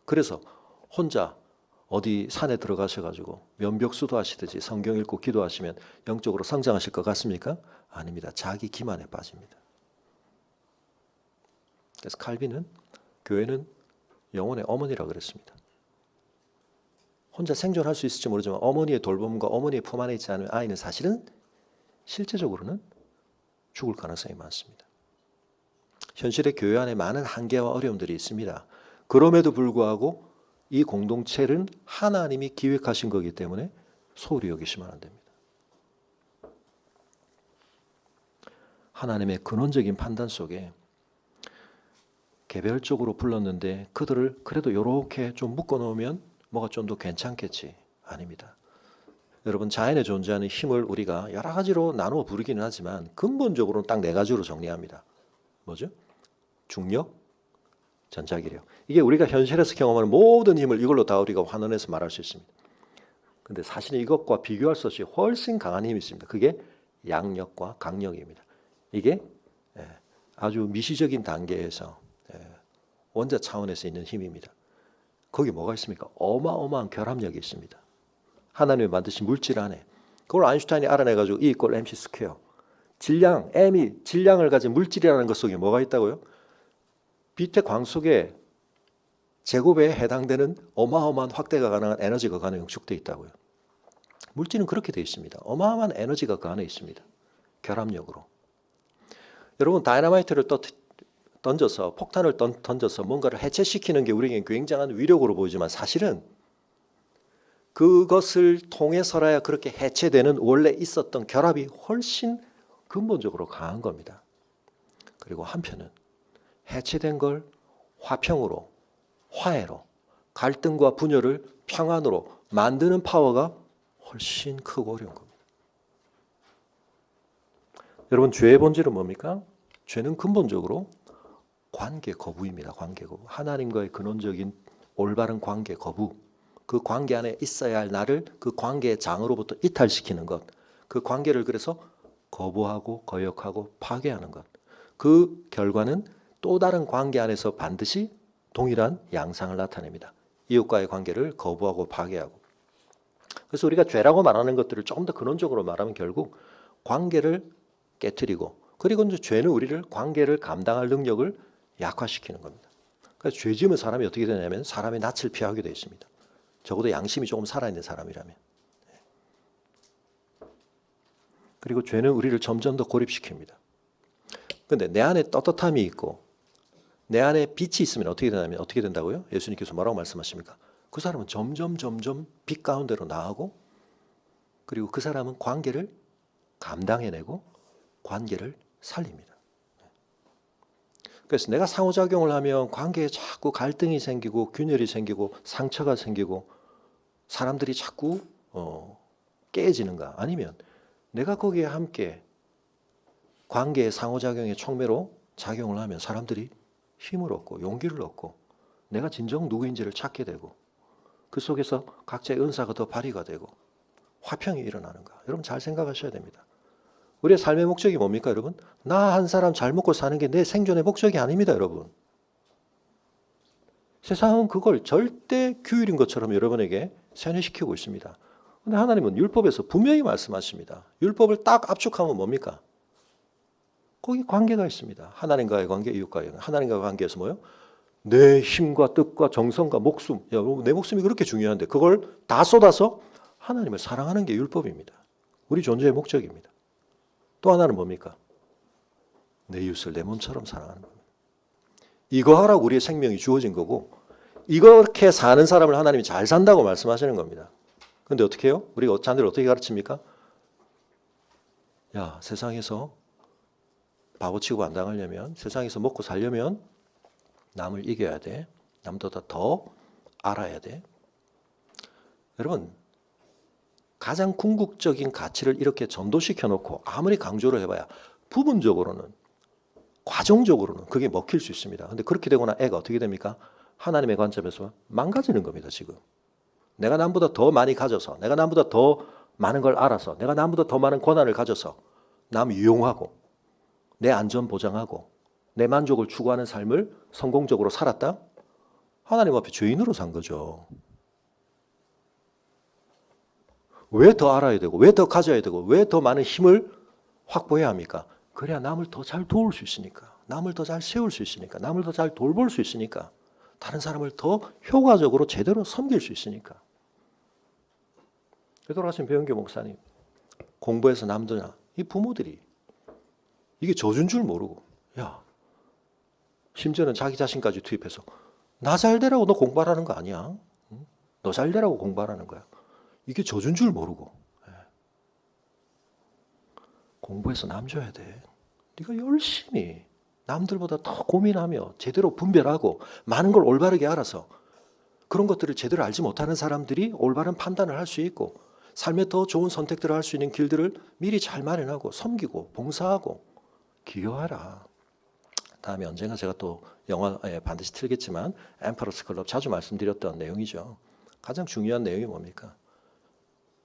그래서 혼자 어디 산에 들어가셔가지고 면벽수도 하시듯이 성경 읽고 기도하시면 영적으로 성장하실 것 같습니까? 아닙니다. 자기 기만에 빠집니다. 그래서 칼빈은 교회는 영혼의 어머니라 그랬습니다. 혼자 생존할 수 있을지 모르지만 어머니의 돌봄과 어머니의 품 안에 있지 않으면 아이는 사실은 실제적으로는 죽을 가능성이 많습니다. 현실의 교회 안에 많은 한계와 어려움들이 있습니다. 그럼에도 불구하고 이 공동체는 하나님이 기획하신 거기 때문에 소홀히 여기시면 안 됩니다. 하나님의 근원적인 판단 속에 개별적으로 불렀는데 그들을 그래도 이렇게 좀 묶어놓으면 뭐가 좀 더 괜찮겠지. 아닙니다. 여러분 자연에 존재하는 힘을 우리가 여러 가지로 나누어 부르기는 하지만 근본적으로는 딱 네 가지로 정리합니다. 뭐죠? 중력, 전자기력. 이게 우리가 현실에서 경험하는 모든 힘을 이걸로 다 우리가 환원해서 말할 수 있습니다. 그런데 사실은 이것과 비교할 수 없이 훨씬 강한 힘이 있습니다. 그게 양력과 강력입니다. 이게 아주 미시적인 단계에서 원자 차원에서 있는 힘입니다. 거기 뭐가 있습니까? 어마어마한 결합력이 있습니다. 하나님이 만드신 물질 안에 그걸 아인슈타인이 알아내가지고 E = mc 스퀘어 질량, M이 질량을 가진 물질이라는 것 속에 뭐가 있다고요? 빛의 광 속에 제곱에 해당되는 어마어마한 확대가 가능한 에너지가 그 안에 응축되어 있다고요. 물질은 그렇게 되어 있습니다. 어마어마한 에너지가 그 안에 있습니다. 결합력으로. 여러분 다이너마이트를 던져서 폭탄을 던져서 뭔가를 해체시키는 게 우리에게 굉장한 위력으로 보이지만 사실은 그것을 통해서라야 그렇게 해체되는 원래 있었던 결합이 훨씬 근본적으로 강한 겁니다. 그리고 한편은 해체된 걸 화평으로, 화해로, 갈등과 분열을 평안으로 만드는 파워가 훨씬 크고 어려운 겁니다. 여러분 죄의 본질은 뭡니까? 죄는 근본적으로 관계 거부입니다. 관계 거부. 하나님과의 근원적인 올바른 관계 거부. 그 관계 안에 있어야 할 나를 그 관계의 장으로부터 이탈시키는 것. 그 관계를 그래서 거부하고 거역하고 파괴하는 것. 그 결과는 또 다른 관계 안에서 반드시 동일한 양상을 나타냅니다. 이웃과의 관계를 거부하고 파괴하고. 그래서 우리가 죄라고 말하는 것들을 조금 더 근원적으로 말하면 결국 관계를 깨트리고, 그리고 이제 죄는 우리를 관계를 감당할 능력을 약화시키는 겁니다. 그래서 죄 지으면 사람이 어떻게 되냐면 사람의 낯을 피하게 되어 있습니다. 적어도 양심이 조금 살아있는 사람이라면. 그리고 죄는 우리를 점점 더 고립시킵니다. 그런데 내 안에 떳떳함이 있고 내 안에 빛이 있으면 어떻게 되냐면 어떻게 된다고요? 예수님께서 뭐라고 말씀하십니까? 그 사람은 점점 빛 가운데로 나아가고, 그리고 그 사람은 관계를 감당해내고 관계를 살립니다. 그래서 내가 상호작용을 하면 관계에 자꾸 갈등이 생기고 균열이 생기고 상처가 생기고 사람들이 자꾸 깨지는가? 아니면 내가 거기에 함께 관계의 상호작용의 촉매로 작용을 하면 사람들이 힘을 얻고 용기를 얻고 내가 진정 누구인지를 찾게 되고 그 속에서 각자의 은사가 더 발휘가 되고 화평이 일어나는가? 여러분 잘 생각하셔야 됩니다. 우리의 삶의 목적이 뭡니까, 여러분? 나 한 사람 잘 먹고 사는 게 내 생존의 목적이 아닙니다, 여러분. 세상은 그걸 절대 규율인 것처럼 여러분에게 세뇌시키고 있습니다. 그런데 하나님은 율법에서 분명히 말씀하십니다. 율법을 딱 압축하면 뭡니까? 거기 관계가 있습니다. 하나님과의 관계, 이웃과의 관계. 하나님과의 관계에서 뭐요? 내 힘과 뜻과 정성과 목숨. 내 목숨이 그렇게 중요한데 그걸 다 쏟아서 하나님을 사랑하는 게 율법입니다. 우리 존재의 목적입니다. 또 하나는 뭡니까? 내 이웃을 내 몸처럼 사랑하는 겁니다. 이거 하라고 우리의 생명이 주어진 거고 이렇게 사는 사람을 하나님이 잘 산다고 말씀하시는 겁니다. 그런데 어떻게 해요? 우리가 자녀를 어떻게 가르칩니까? 야, 세상에서 바보 취급 안 당하려면, 세상에서 먹고 살려면 남을 이겨야 돼. 남보다 더 알아야 돼. 여러분, 가장 궁극적인 가치를 이렇게 전도시켜 놓고 아무리 강조를 해봐야 부분적으로는, 과정적으로는 그게 먹힐 수 있습니다. 근데 그렇게 되거나 애가 어떻게 됩니까? 하나님의 관점에서 망가지는 겁니다, 지금. 내가 남보다 더 많이 가져서, 내가 남보다 더 많은 걸 알아서, 내가 남보다 더 많은 권한을 가져서 남 이용하고 내 안전 보장하고 내 만족을 추구하는 삶을 성공적으로 살았다? 하나님 앞에 죄인으로 산 거죠. 왜 더 알아야 되고 왜 더 가져야 되고 왜 더 많은 힘을 확보해야 합니까? 그래야 남을 더 잘 도울 수 있으니까, 남을 더 잘 세울 수 있으니까, 남을 더 잘 돌볼 수 있으니까, 다른 사람을 더 효과적으로 제대로 섬길 수 있으니까. 돌아가신 배은교 목사님, 공부해서 남들나 이 부모들이 이게 저준 줄 모르고, 야, 심지어는 자기 자신까지 투입해서 나 잘 되라고 너 공부하라는 거 아니야? 너 잘 되라고 공부하라는 거야. 이게 저준 줄 모르고 공부해서 남 줘야 돼. 네가 열심히 남들보다 더 고민하며 제대로 분별하고 많은 걸 올바르게 알아서 그런 것들을 제대로 알지 못하는 사람들이 올바른 판단을 할 수 있고 삶에 더 좋은 선택들을 할 수 있는 길들을 미리 잘 마련하고 섬기고 봉사하고 기여하라. 다음에 언젠가 제가 또 영화에 반드시 틀겠지만 엠퍼러스 클럽 자주 말씀드렸던 내용이죠. 가장 중요한 내용이 뭡니까?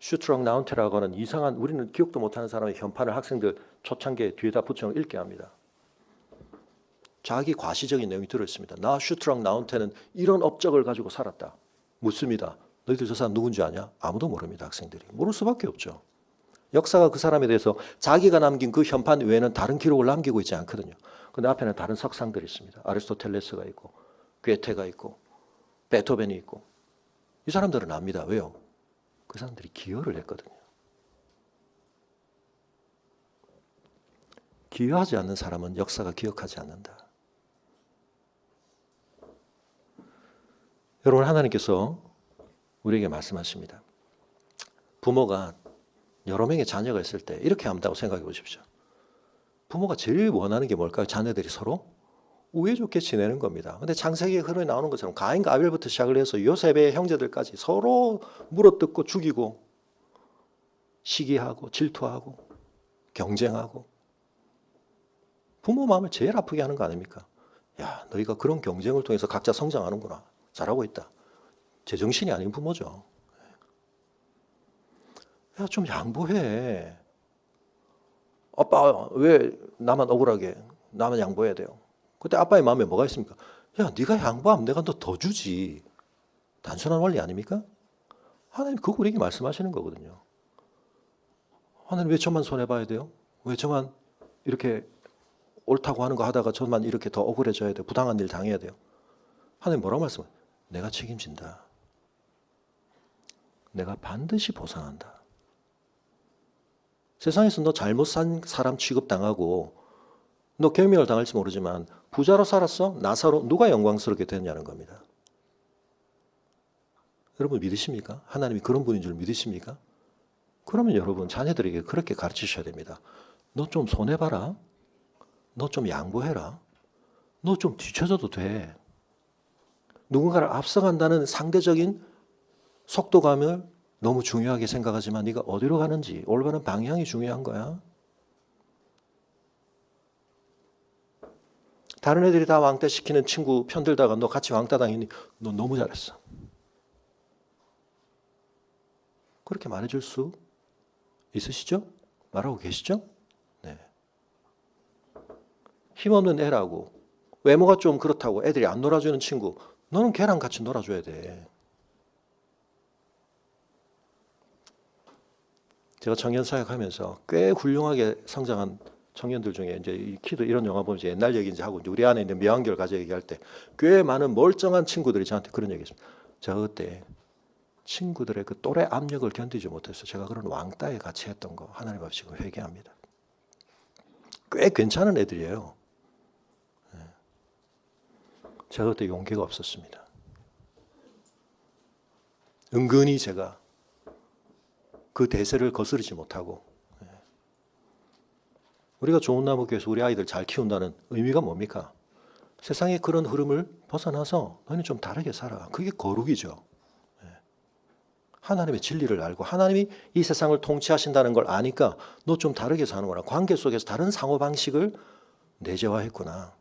슈트럭 나운테라고 하는 이상한, 우리는 기억도 못하는 사람의 현판을 학생들 초창기에 뒤에다 붙여 읽게 합니다. 자기 과시적인 내용이 들어있습니다. 나 슈트럭 나운테는 이런 업적을 가지고 살았다. 묻습니다. 너희들 저 사람 누군지 아냐? 아무도 모릅니다. 학생들이. 모를 수밖에 없죠. 역사가 그 사람에 대해서 자기가 남긴 그 현판 외에는 다른 기록을 남기고 있지 않거든요. 근데 앞에는 다른 석상들이 있습니다. 아리스토텔레스가 있고 괴테가 있고 베토벤이 있고 이 사람들은 압니다. 왜요? 그 사람들이 기여를 했거든요. 기여하지 않는 사람은 역사가 기억하지 않는다. 여러분, 하나님께서 우리에게 말씀하십니다. 부모가 여러 명의 자녀가 있을 때 이렇게 한다고 생각해 보십시오. 부모가 제일 원하는 게 뭘까요? 자녀들이 서로 우애 좋게 지내는 겁니다. 근데 창세기에 흐름이 나오는 것처럼 가인과 아벨부터 시작을 해서 요셉의 형제들까지 서로 물어뜯고 죽이고 시기하고 질투하고 경쟁하고 부모 마음을 제일 아프게 하는 거 아닙니까? 야, 너희가 그런 경쟁을 통해서 각자 성장하는구나. 잘하고 있다. 제정신이 아닌 부모죠. 야, 좀 양보해. 아빠 왜 나만 억울하게, 나만 양보해야 돼요. 그때 아빠의 마음에 뭐가 있습니까? 야, 네가 양보하면 내가 너 더 주지. 단순한 원리 아닙니까? 하나님 그거 우리에게 말씀하시는 거거든요. 하나님 왜 저만 손해봐야 돼요? 왜 저만 이렇게 옳다고 하는 거 하다가 저만 이렇게 더 억울해져야 돼요? 부당한 일 당해야 돼요? 하나님 뭐라고 말씀해요? 내가 책임진다. 내가 반드시 보상한다. 세상에서 너 잘못 산 사람 취급당하고 너 경멸을 당할지 모르지만 부자로 살았어? 나사로 누가 영광스럽게 됐냐는 겁니다. 여러분 믿으십니까? 하나님이 그런 분인 줄 믿으십니까? 그러면 여러분 자녀들에게 그렇게 가르치셔야 됩니다. 너 좀 손해봐라. 너 좀 양보해라. 너 좀 뒤쳐져도 돼. 누군가를 앞서간다는 상대적인 속도감을 너무 중요하게 생각하지만 네가 어디로 가는지 올바른 방향이 중요한 거야. 다른 애들이 다 왕따 시키는 친구 편들다가 너 같이 왕따 당했니? 너 너무 잘했어. 그렇게 말해줄 수 있으시죠? 말하고 계시죠? 네. 힘없는 애라고 외모가 좀 그렇다고 애들이 안 놀아주는 친구 너는 걔랑 같이 놀아줘야 돼. 제가 청년 사역하면서 꽤 훌륭하게 성장한 청년들 중에 이제 이 키도 이런 영화 보면 이제 옛날 얘기인지 하고 이제 우리 안에 있는 명한결 가져 얘기할 때 꽤 많은 멀쩡한 친구들이 저한테 그런 얘기했습니다. 제가 그때 친구들의 그 또래 압력을 견디지 못해서 제가 그런 왕따에 같이 했던 거 하나님 앞에 지금 회개합니다. 꽤 괜찮은 애들이에요. 제가 그때 용기가 없었습니다. 은근히 제가 그 대세를 거스르지 못하고 우리가 좋은 나무 교회에서 우리 아이들 잘 키운다는 의미가 뭡니까? 세상의 그런 흐름을 벗어나서 너는 좀 다르게 살아. 그게 거룩이죠. 하나님의 진리를 알고 하나님이 이 세상을 통치하신다는 걸 아니까 너 좀 다르게 사는구나. 관계 속에서 다른 상호방식을 내재화했구나.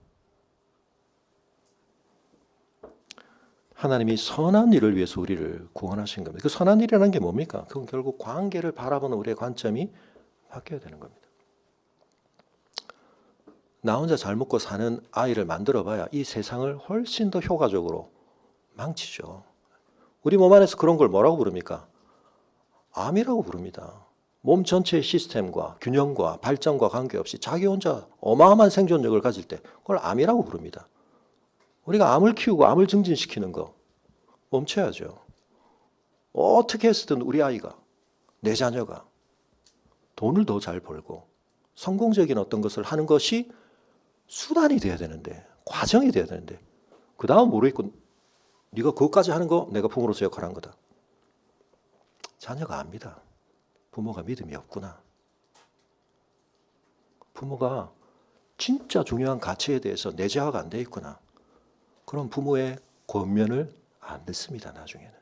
하나님이 선한 일을 위해서 우리를 구원하신 겁니다. 그 선한 일이라는 게 뭡니까? 그건 결국 관계를 바라보는 우리의 관점이 바뀌어야 되는 겁니다. 나 혼자 잘 먹고 사는 아이를 만들어봐야 이 세상을 훨씬 더 효과적으로 망치죠. 우리 몸 안에서 그런 걸 뭐라고 부릅니까? 암이라고 부릅니다. 몸 전체의 시스템과 균형과 발전과 관계없이 자기 혼자 어마어마한 생존력을 가질 때 그걸 암이라고 부릅니다. 우리가 암을 키우고 암을 증진시키는 거 멈춰야죠. 어떻게 해서든 우리 아이가, 내 자녀가 돈을 더 잘 벌고 성공적인 어떤 것을 하는 것이 수단이 돼야 되는데, 과정이 돼야 되는데 그 다음 모르겠고 네가 그것까지 하는 거 내가 부모로서 역할한 거다. 자녀가 압니다. 부모가 믿음이 없구나. 부모가 진짜 중요한 가치에 대해서 내재화가 안 돼 있구나. 그럼 부모의 권면을 안 듣습니다. 나중에는.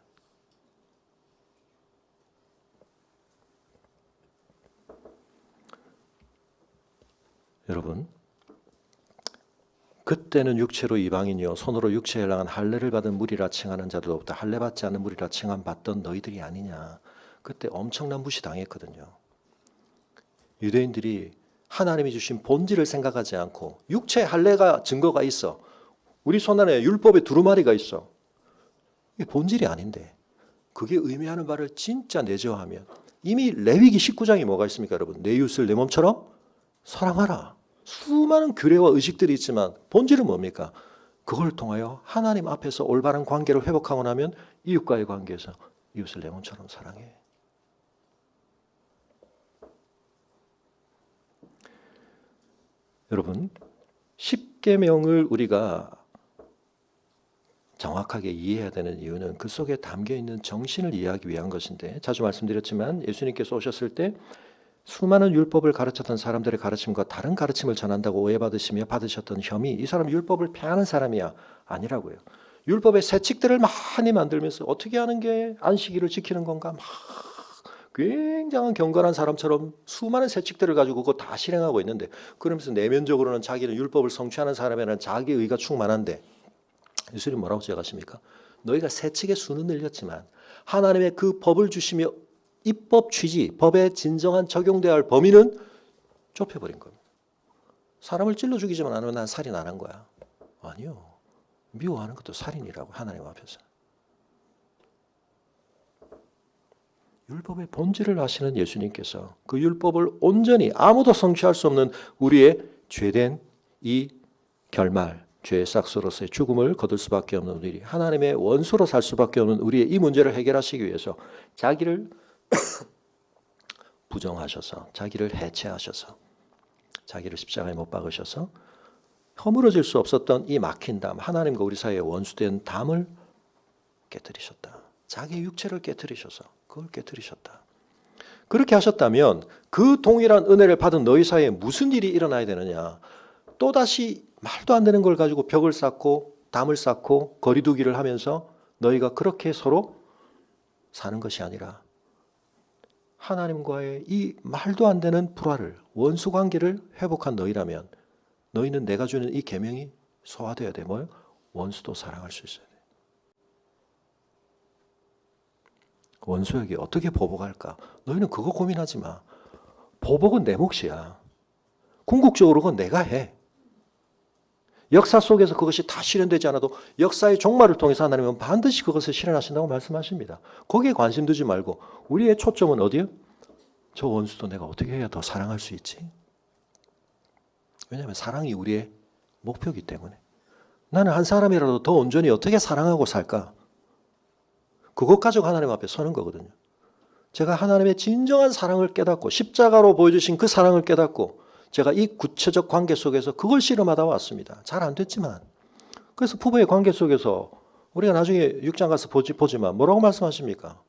여러분, 그때는 육체로 이방인이요 손으로 육체에 향한 할례를 받은 무리라 칭하는 자들로부터 할례 받지 않는 무리라 칭함 받던 너희들이 아니냐. 그때 엄청난 무시당했거든요. 유대인들이 하나님이 주신 본질을 생각하지 않고 육체 할례가 증거가 있어. 우리 손 안에 율법의 두루마리가 있어. 이게 본질이 아닌데 그게 의미하는 바를 진짜 내재화하면 이미 레위기 19장이 뭐가 있습니까 여러분? 내 이웃을 내 몸처럼 사랑하라. 수많은 규례와 의식들이 있지만 본질은 뭡니까? 그걸 통하여 하나님 앞에서 올바른 관계를 회복하고 나면 이웃과의 관계에서 이웃을 내 몸처럼 사랑해. 여러분, 십계명을 우리가 정확하게 이해해야 되는 이유는 그 속에 담겨있는 정신을 이해하기 위한 것인데 자주 말씀드렸지만 예수님께서 오셨을 때 수많은 율법을 가르쳤던 사람들의 가르침과 다른 가르침을 전한다고 오해받으시며 받으셨던 혐의 이 사람 율법을 폐하는 사람이야 아니라고요. 율법의 세칙들을 많이 만들면서 어떻게 하는 게 안식일을 지키는 건가 막 굉장한 경건한 사람처럼 수많은 세칙들을 가지고 그거 다 실행하고 있는데, 그러면서 내면적으로는 자기는 율법을 성취하는 사람에는 자기의가 충만한데, 예수님 뭐라고 제가하십니까? 너희가 세칙의 수는 늘렸지만 하나님의 그 법을 주시며 입법 취지, 법에 진정한 적용되어야 할 범위는 좁혀버린 겁니다. 사람을 찔러 죽이지만 않으면 난 살인 안 한 거야. 아니요. 미워하는 것도 살인이라고, 하나님 앞에서. 율법의 본질을 아시는 예수님께서 그 율법을 온전히 아무도 성취할 수 없는 우리의 죄된 이 결말, 죄의 싹스로서의 죽음을 거둘 수밖에 없는 우리, 하나님의 원수로 살 수밖에 없는 우리의 이 문제를 해결하시기 위해서 자기를 부정하셔서, 자기를 해체하셔서, 자기를 십자가에 못 박으셔서 허물어질 수 없었던 이 막힌 담, 하나님과 우리 사이에 원수된 담을 깨뜨리셨다. 자기의 육체를 깨뜨리셔서 그걸 깨뜨리셨다. 그렇게 하셨다면 그 동일한 은혜를 받은 너희 사이에 무슨 일이 일어나야 되느냐? 또다시 말도 안 되는 걸 가지고 벽을 쌓고 담을 쌓고 거리두기를 하면서 너희가 그렇게 서로 사는 것이 아니라 하나님과의 이 말도 안 되는 불화를, 원수 관계를 회복한 너희라면 너희는 내가 주는 이 계명이 소화되어야 돼. 뭐요? 원수도 사랑할 수 있어야 돼. 원수에게 어떻게 보복할까? 너희는 그거 고민하지 마. 보복은 내 몫이야. 궁극적으로 그건 내가 해. 역사 속에서 그것이 다 실현되지 않아도 역사의 종말을 통해서 하나님은 반드시 그것을 실현하신다고 말씀하십니다. 거기에 관심 두지 말고 우리의 초점은 어디요? 저 원수도 내가 어떻게 해야 더 사랑할 수 있지? 왜냐하면 사랑이 우리의 목표이기 때문에. 나는 한 사람이라도 더 온전히 어떻게 사랑하고 살까? 그것 가지고 하나님 앞에 서는 거거든요. 제가 하나님의 진정한 사랑을 깨닫고 십자가로 보여주신 그 사랑을 깨닫고 제가 이 구체적 관계 속에서 그걸 실험하다 왔습니다. 잘 안 됐지만. 그래서 부부의 관계 속에서 우리가 나중에 6장 가서 보지만 뭐라고 말씀하십니까?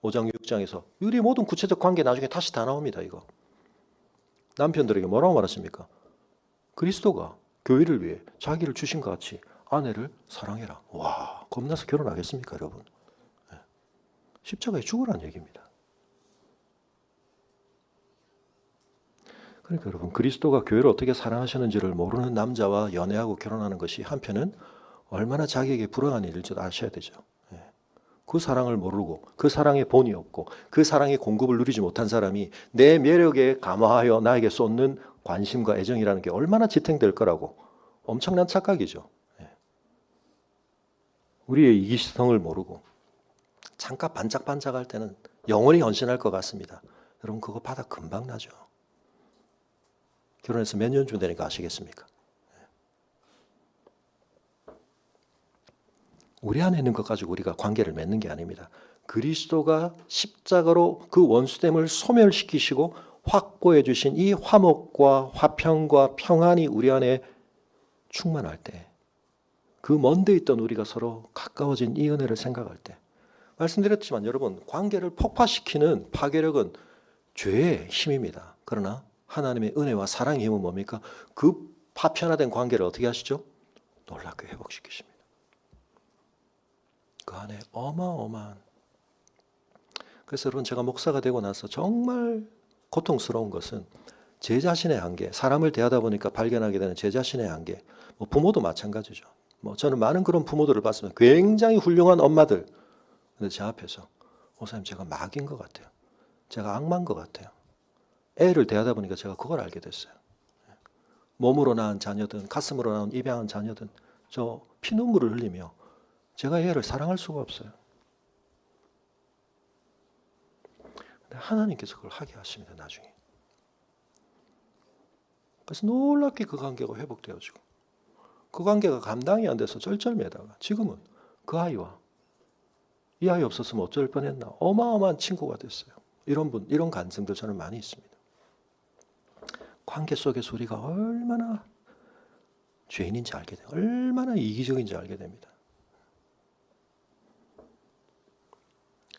5장 6장에서 우리 모든 구체적 관계 나중에 다시 다 나옵니다. 이거. 남편들에게 뭐라고 말하십니까? 그리스도가 교회를 위해 자기를 주신 것 같이 아내를 사랑해라. 와, 겁나서 결혼하겠습니까, 여러분? 십자가에 죽으라는 얘기입니다. 그러니까 여러분, 그리스도가 교회를 어떻게 사랑하셨는지를 모르는 남자와 연애하고 결혼하는 것이 한편은 얼마나 자기에게 불행한 일인지 아셔야 되죠. 그 사랑을 모르고 그 사랑의 본이 없고 그 사랑의 공급을 누리지 못한 사람이 내 매력에 감화하여 나에게 쏟는 관심과 애정이라는 게 얼마나 지탱될 거라고, 엄청난 착각이죠. 우리의 이기성을 모르고 잠깐 반짝반짝할 때는 영원히 헌신할 것 같습니다. 여러분, 그거 바닥 금방 나죠. 결혼해서 몇 년 쯤 되니까 아시겠습니까? 우리 안에 있는 것 가지고 우리가 관계를 맺는 게 아닙니다. 그리스도가 십자가로 그 원수됨을 소멸시키시고 확보해 주신 이 화목과 화평과 평안이 우리 안에 충만할 때, 그 먼데 있던 우리가 서로 가까워진 이 은혜를 생각할 때, 말씀드렸지만 여러분, 관계를 폭파시키는 파괴력은 죄의 힘입니다. 그러나 하나님의 은혜와 사랑의 힘은 뭡니까? 그 파편화된 관계를 어떻게 하시죠? 놀랍게 회복시키십니다. 그 안에 어마어마한. 그래서 여러분, 제가 목사가 되고 나서 정말 고통스러운 것은 제 자신의 한계, 사람을 대하다 보니까 발견하게 되는 제 자신의 한계, 부모도 마찬가지죠. 저는 많은 그런 부모들을 봤습니다. 굉장히 훌륭한 엄마들. 근데 제 앞에서 목사님, 제가 마귀인 것 같아요. 제가 악마인 것 같아요. 애를 대하다 보니까 제가 그걸 알게 됐어요. 몸으로 낳은 자녀든 가슴으로 낳은 입양한 자녀든 저 피눈물을 흘리며 제가 애를 사랑할 수가 없어요. 근데 하나님께서 그걸 하게 하십니다, 나중에. 그래서 놀랍게 그 관계가 회복되어지고, 그 관계가 감당이 안 돼서 쩔쩔매다가 지금은 그 아이와 이 아이 없었으면 어쩔 뻔했나, 어마어마한 친구가 됐어요. 이런 간증도 저는 많이 있습니다. 관계 속에서 우리가 얼마나 죄인인지 알게 돼요. 얼마나 이기적인지 알게 됩니다.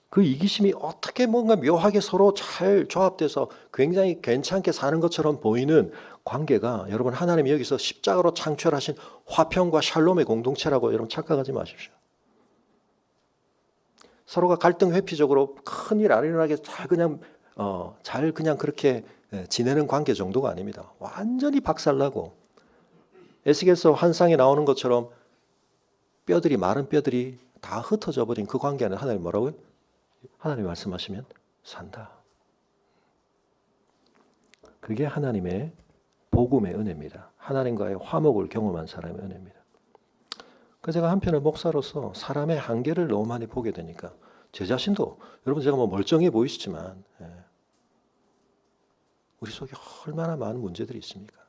그 이기심이 어떻게 뭔가 묘하게 서로 잘 조합돼서 굉장히 괜찮게 사는 것처럼 보이는 관계가, 여러분, 하나님이 여기서 십자가로 창출하신 화평과 샬롬의 공동체라고 여러분 착각하지 마십시오. 서로가 갈등 회피적으로 큰일 안 일어나게 잘 그냥 그렇게 지내는 관계 정도가 아닙니다. 완전히 박살나고 에스겔서 환상에 나오는 것처럼 마른 뼈들이 다 흩어져 버린 그 관계는 하나님 뭐라고요? 하나님 말씀하시면 산다. 그게 하나님의 복음의 은혜입니다. 하나님과의 화목을 경험한 사람의 은혜입니다. 그래서 제가 한편의 목사로서 사람의 한계를 너무 많이 보게 되니까 제 자신도 여러분 제가 뭐 멀쩡해 보이시지만 우리 속에 얼마나 많은 문제들이 있습니까?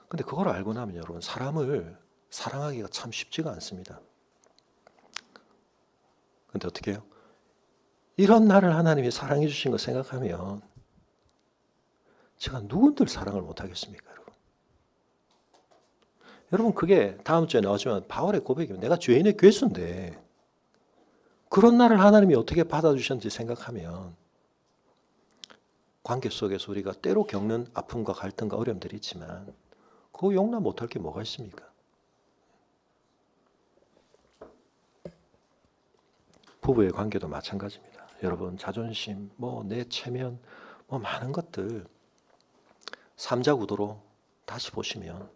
근데 그걸 알고 나면 여러분 사람을 사랑하기가 참 쉽지가 않습니다. 근데 어떻게 해요? 이런 나를 하나님이 사랑해 주신 거 생각하면 제가 누군들 사랑을 못하겠습니까? 여러분 그게 다음 주에 나오지만 바울의 고백이면 내가 죄인의 괴수인데 그런 나를 하나님이 어떻게 받아주셨는지 생각하면 관계 속에서 우리가 때로 겪는 아픔과 갈등과 어려움들이 있지만 그거 용납 못할 게 뭐가 있습니까? 부부의 관계도 마찬가지입니다. 여러분 자존심, 내 체면, 많은 것들 삼자 구도로 다시 보시면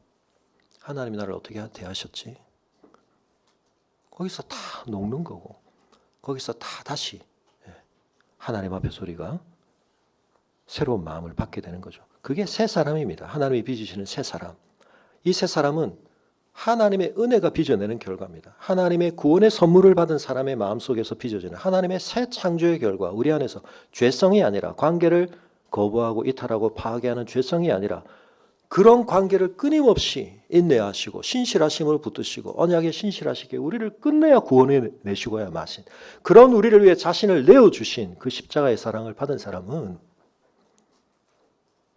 하나님이 나를 어떻게 대하셨지? 거기서 다 녹는 거고 거기서 다 다시 하나님 앞에서 우리가 새로운 마음을 받게 되는 거죠. 그게 새 사람입니다. 하나님이 빚으시는 새 사람. 이 새 사람은 하나님의 은혜가 빚어내는 결과입니다. 하나님의 구원의 선물을 받은 사람의 마음속에서 빚어지는 하나님의 새 창조의 결과, 우리 안에서 죄성이 아니라 관계를 거부하고 이탈하고 파괴하는 죄성이 아니라 그런 관계를 끊임없이 인내하시고 신실하심을 붙드시고 언약에 신실하시게 우리를 끝내야 구원해 내시고야 마신 그런 우리를 위해 자신을 내어주신 그 십자가의 사랑을 받은 사람은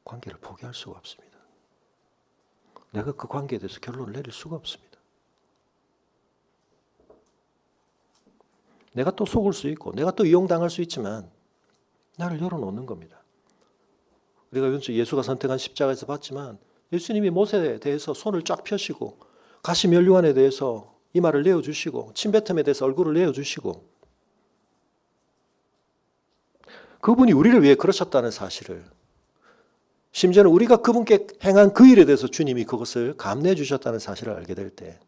관계를 포기할 수가 없습니다. 내가 그 관계에 대해서 결론을 내릴 수가 없습니다. 내가 또 속을 수 있고 내가 또 이용당할 수 있지만 나를 열어놓는 겁니다. 우리가 예수가 선택한 십자가에서 봤지만 예수님이 못에 대해서 손을 쫙 펴시고 가시면류관에 대해서 이마를 내어주시고 침뱉음에 대해서 얼굴을 내어주시고 그분이 우리를 위해 그러셨다는 사실을 심지어는 우리가 그분께 행한 그 일에 대해서 주님이 그것을 감내해 주셨다는 사실을 알게 될 때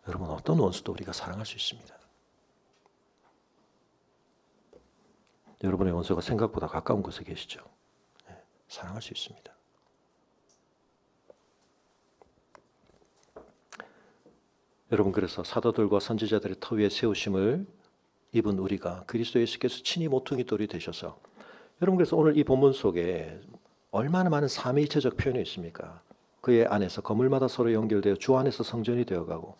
여러분 어떤 원수도 우리가 사랑할 수 있습니다. 여러분의 원수가 생각보다 가까운 곳에 계시죠. 사랑할 수 있습니다. 여러분 그래서 사도들과 선지자들의 터 위에 세우심을 입은 우리가 그리스도 예수께서 친히 모퉁이 돌이 되셔서 여러분 그래서 오늘 이 본문 속에 얼마나 많은 삼위일체적 표현이 있습니까? 그의 안에서 건물마다 서로 연결되어 주 안에서 성전이 되어가고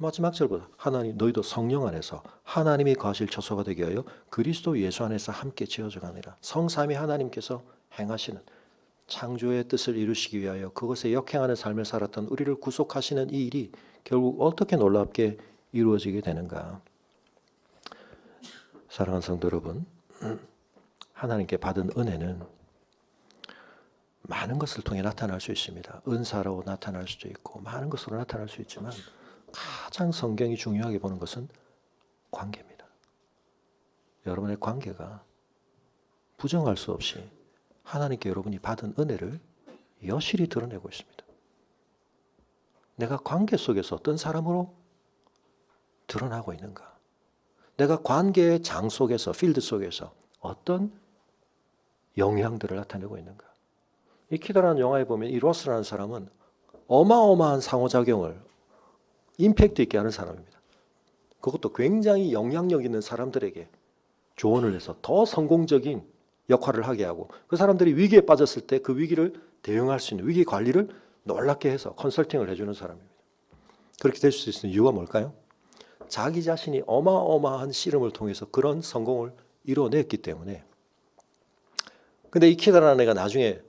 마지막 절보다 하나님 너희도 성령 안에서 하나님이 거하실 처소가 되게 하여 그리스도 예수 안에서 함께 지어져 가니라. 성삼위 하나님께서 행하시는 창조의 뜻을 이루시기 위하여 그것에 역행하는 삶을 살았던 우리를 구속하시는 이 일이 결국 어떻게 놀랍게 이루어지게 되는가. 사랑하는 성도 여러분, 하나님께 받은 은혜는 많은 것을 통해 나타날 수 있습니다. 은사로 나타날 수도 있고 많은 것으로 나타날 수 있지만 가장 성경이 중요하게 보는 것은 관계입니다. 여러분의 관계가 부정할 수 없이 하나님께 여러분이 받은 은혜를 여실히 드러내고 있습니다. 내가 관계 속에서 어떤 사람으로 드러나고 있는가? 내가 관계의 장 속에서, 필드 속에서 어떤 영향들을 나타내고 있는가? 이 키다라는 영화에 보면 이 로스라는 사람은 어마어마한 상호작용을 임팩트 있게 하는 사람입니다. 그것도 굉장히 영향력 있는 사람들에게 조언을 해서 더 성공적인 역할을 하게 하고 그 사람들이 위기에 빠졌을 때 그 위기를 대응할 수 있는 위기 관리를 놀랍게 해서 컨설팅을 해주는 사람입니다. 그렇게 될 수 있는 이유가 뭘까요? 자기 자신이 어마어마한 씨름을 통해서 그런 성공을 이뤄냈기 때문에. 근데 이 키다라는 애가 나중에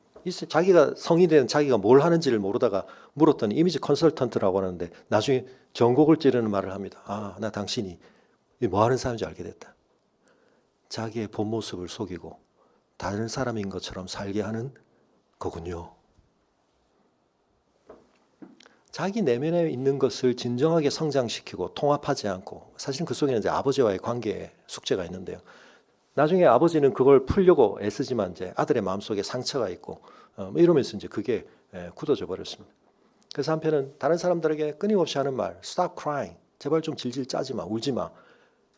자기가 성이 된 자기가 뭘 하는지를 모르다가 물었더니 이미지 컨설턴트라고 하는데 나중에 전곡을 찌르는 말을 합니다. 나 당신이 뭐 하는 사람인지 알게 됐다. 자기의 본 모습을 속이고 다른 사람인 것처럼 살게 하는 거군요. 자기 내면에 있는 것을 진정하게 성장시키고 통합하지 않고, 사실은 그 속에는 이제 아버지와의 관계의 숙제가 있는데요. 나중에 아버지는 그걸 풀려고 애쓰지만 이제 아들의 마음속에 상처가 있고 뭐 이러면서 이제 그게 굳어져 버렸습니다. 그래서 한편은 다른 사람들에게 끊임없이 하는 말, Stop crying. 제발 좀 질질 짜지 마, 울지 마.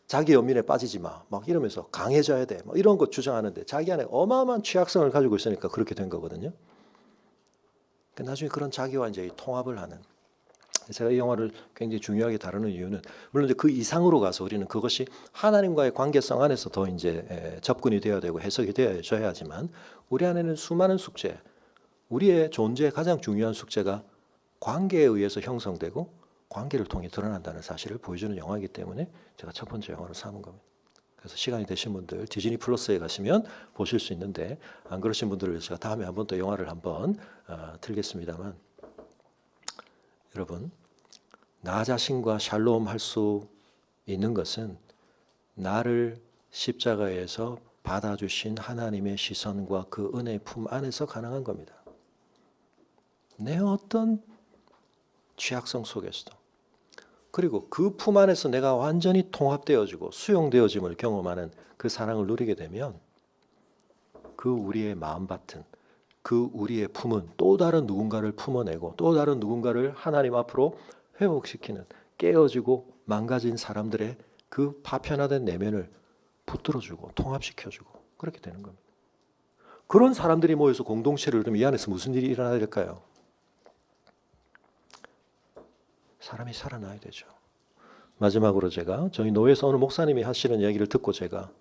자기 연민에 빠지지 마. 막 이러면서 강해져야 돼. 막 이런 거 주장하는데 자기 안에 어마어마한 취약성을 가지고 있으니까 그렇게 된 거거든요. 나중에 그런 자기와 이제 통합을 하는. 제가 이 영화를 굉장히 중요하게 다루는 이유는 물론 이제 그 이상으로 가서 우리는 그것이 하나님과의 관계성 안에서 더 이제 접근이 되어야 되고 해석이 되어야 하지만 우리 안에는 수많은 숙제, 우리의 존재의 가장 중요한 숙제가 관계에 의해서 형성되고 관계를 통해 드러난다는 사실을 보여주는 영화이기 때문에 제가 첫 번째 영화로 삼은 겁니다. 그래서 시간이 되신 분들 디즈니 플러스에 가시면 보실 수 있는데 안 그러신 분들을 위해서 제가 다음에 한번 또 영화를 한번 틀겠습니다만, 여러분, 나 자신과 샬롬 할 수 있는 것은 나를 십자가에서 받아주신 하나님의 시선과 그 은혜의 품 안에서 가능한 겁니다. 내 어떤 취약성 속에서도, 그리고 그 품 안에서 내가 완전히 통합되어지고 수용되어짐을 경험하는 그 사랑을 누리게 되면 그 우리의 마음밭은, 그 우리의 품은 또 다른 누군가를 품어내고 또 다른 누군가를 하나님 앞으로 회복시키는, 깨어지고 망가진 사람들의 그 파편화된 내면을 붙들어주고 통합시켜주고 그렇게 되는 겁니다. 그런 사람들이 모여서 공동체를 이루면 이 안에서 무슨 일이 일어나야 될까요? 사람이 살아나야 되죠. 마지막으로 제가 저희 노회에서 어느 목사님이 하시는 이야기를 듣고 제가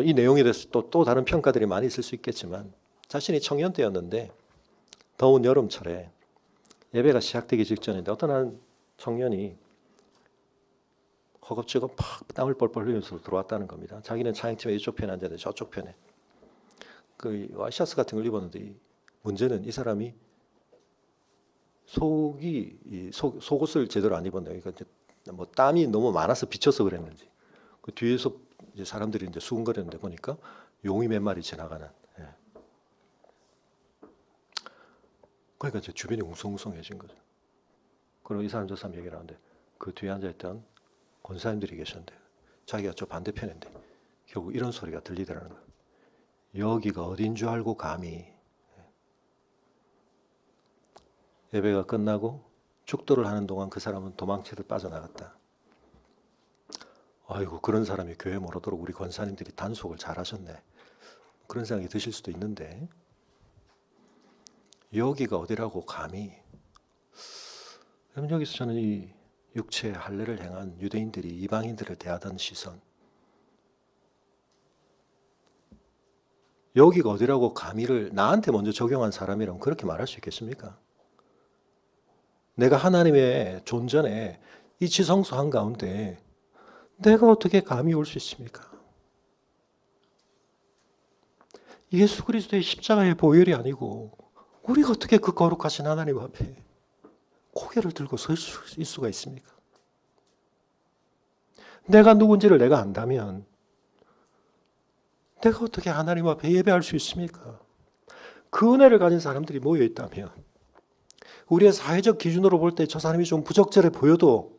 이 내용에 대해서 또 다른 평가들이 많이 있을 수 있겠지만, 자신이 청년 때였는데 더운 여름철에 예배가 시작되기 직전인데 어떤 한 청년이 허겁지겁 막 땀을 뻘뻘 흘리면서 들어왔다는 겁니다. 자기는 찬양팀의 이쪽 편에 앉았는데 저쪽 편에 그 와이셔츠 같은 걸 입었는데 문제는 이 사람이 속옷을 제대로 안 입었네요. 그러니까 이제 뭐 땀이 너무 많아서 비쳐서 그랬는지 그 뒤에서 이제 사람들이 이제 수군거렸는데 보니까 용이 몇 마리 지나가는. 예. 그러니까 이제 주변이 웅성웅성해진 거죠. 그리고 이 사람 저 사람 얘기를 하는데 그 뒤에 앉아있던 권사님들이 계셨는데 자기가 저 반대편인데 결국 이런 소리가 들리더라는 거예요. 여기가 어딘 줄 알고 감히. 예배가 끝나고 축도를 하는 동안 그 사람은 도망치듯 빠져나갔다. 아이고, 그런 사람이 교회 못 오도록 우리 권사님들이 단속을 잘하셨네. 그런 생각이 드실 수도 있는데, 여기가 어디라고 감히. 그럼 여기서 저는 이 육체의 할례를 행한 유대인들이 이방인들을 대하던 시선, 여기가 어디라고 감히를 나한테 먼저 적용한 사람이라면 그렇게 말할 수 있겠습니까? 내가 하나님의 존전에 이 지성소 한가운데 내가 어떻게 감히 올 수 있습니까? 예수 그리스도의 십자가의 보혈이 아니고 우리가 어떻게 그 거룩하신 하나님 앞에 고개를 들고 설 수가 있습니까? 내가 누군지를 내가 안다면 내가 어떻게 하나님 앞에 예배할 수 있습니까? 그 은혜를 가진 사람들이 모여 있다면 우리의 사회적 기준으로 볼 때 저 사람이 좀 부적절해 보여도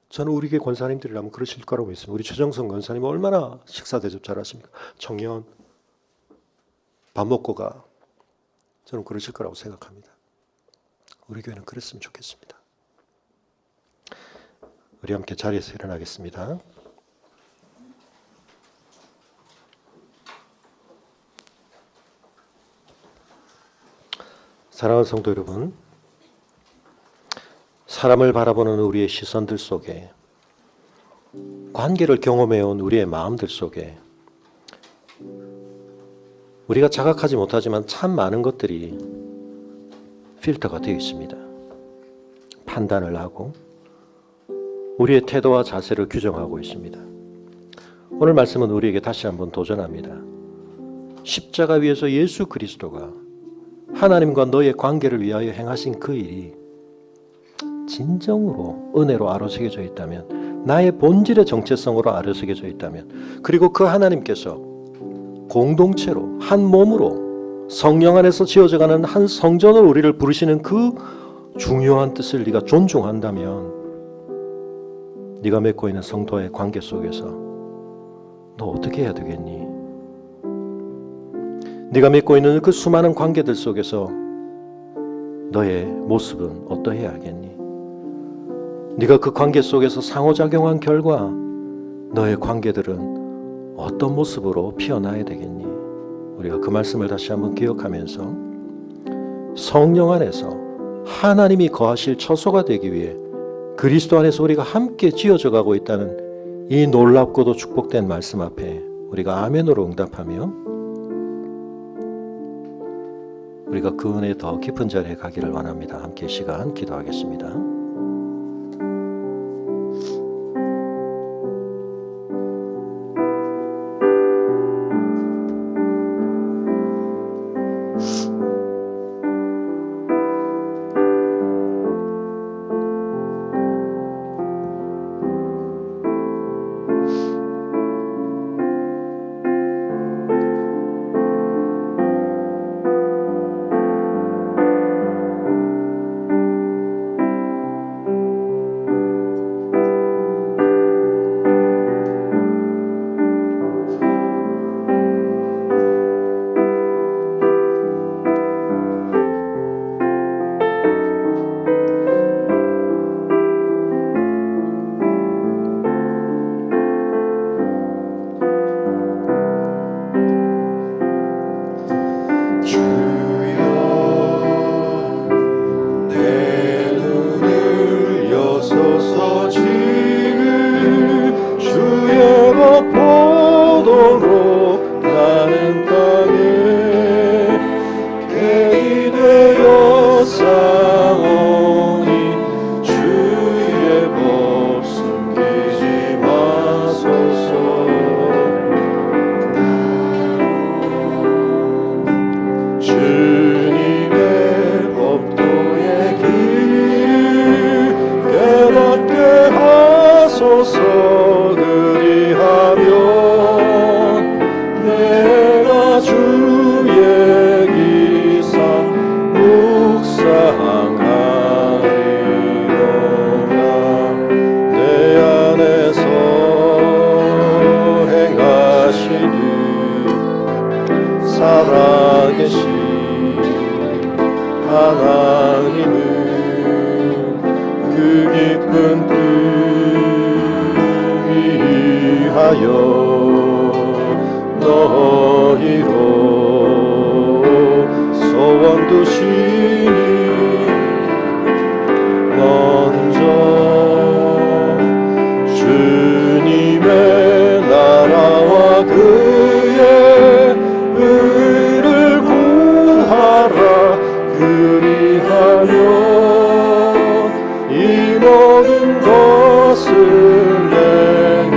저는 우리 교회 권사님들이라면 그러실 거라고 믿습니다. 우리 최정성 권사님 얼마나 식사 대접 잘하십니까? 청년 밥 먹고 가. 저는 그러실 거라고 생각합니다. 우리 교회는 그랬으면 좋겠습니다. 우리 함께 자리에서 일어나겠습니다. 사랑하는 성도 여러분, 사람을 바라보는 우리의 시선들 속에, 관계를 경험해온 우리의 마음들 속에 우리가 자각하지 못하지만 참 많은 것들이 필터가 되어 있습니다. 판단을 하고 우리의 태도와 자세를 규정하고 있습니다. 오늘 말씀은 우리에게 다시 한번 도전합니다. 십자가 위에서 예수 그리스도가 하나님과 너의 관계를 위하여 행하신 그 일이 진정으로 은혜로 아로새겨져 있다면, 나의 본질의 정체성으로 아로새겨져 있다면, 그리고 그 하나님께서 공동체로 한 몸으로 성령 안에서 지어져가는 한 성전으로 우리를 부르시는 그 중요한 뜻을 네가 존중한다면 네가 맺고 있는 성도의 관계 속에서 너 어떻게 해야 되겠니? 네가 맺고 있는 그 수많은 관계들 속에서 너의 모습은 어떠해야 하겠니? 네가 그 관계 속에서 상호작용한 결과 너의 관계들은 어떤 모습으로 피어나야 되겠니? 우리가 그 말씀을 다시 한번 기억하면서 성령 안에서 하나님이 거하실 처소가 되기 위해 그리스도 안에서 우리가 함께 지어져 가고 있다는 이 놀랍고도 축복된 말씀 앞에 우리가 아멘으로 응답하며 우리가 그 은혜 더 깊은 자리에 가기를 원합니다. 함께 시간 기도하겠습니다. 살아계신 하나님은 그 깊은 뜻 위하여 너희로 소원 두시니 먼저 주님의 나라와 그의 의를 구하라. 그리하면 이 모든 것을 내게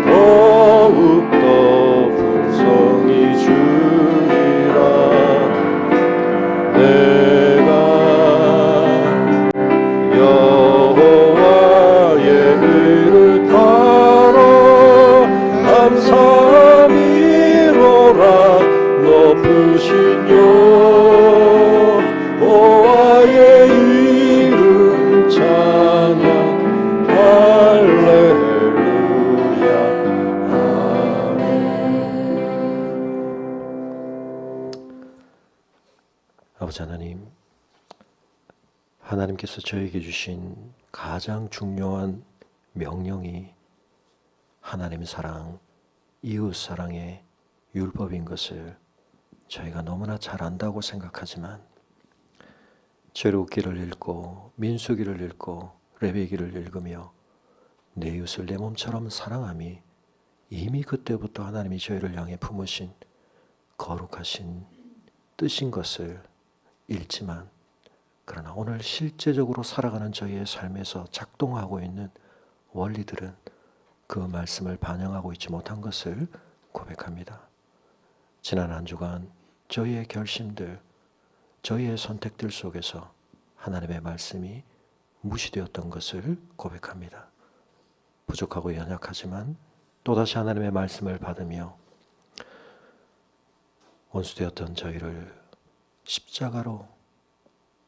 더욱더 풍성히 주리라. 내가 여호와의 의를 따라 감사미로라. 높으신 여호와의 이름 찬양. 할렐루야. 아멘. 아버지 하나님, 하나님께서 저에게 주신 가장 중요한 명령이 하나님의 사랑, 이웃 사랑의 율법인 것을 저희가 너무나 잘 안다고 생각하지만 출애굽기를 읽고 민수기를 읽고 레위기를 읽으며 내 이웃을 내 몸처럼 사랑함이 이미 그때부터 하나님이 저희를 향해 품으신 거룩하신 뜻인 것을 읽지만, 그러나 오늘 실제적으로 살아가는 저희의 삶에서 작동하고 있는 원리들은 그 말씀을 반영하고 있지 못한 것을 고백합니다. 지난 한 주간 저희의 결심들, 저희의 선택들 속에서 하나님의 말씀이 무시되었던 것을 고백합니다. 부족하고 연약하지만 또다시 하나님의 말씀을 받으며 원수되었던 저희를 십자가로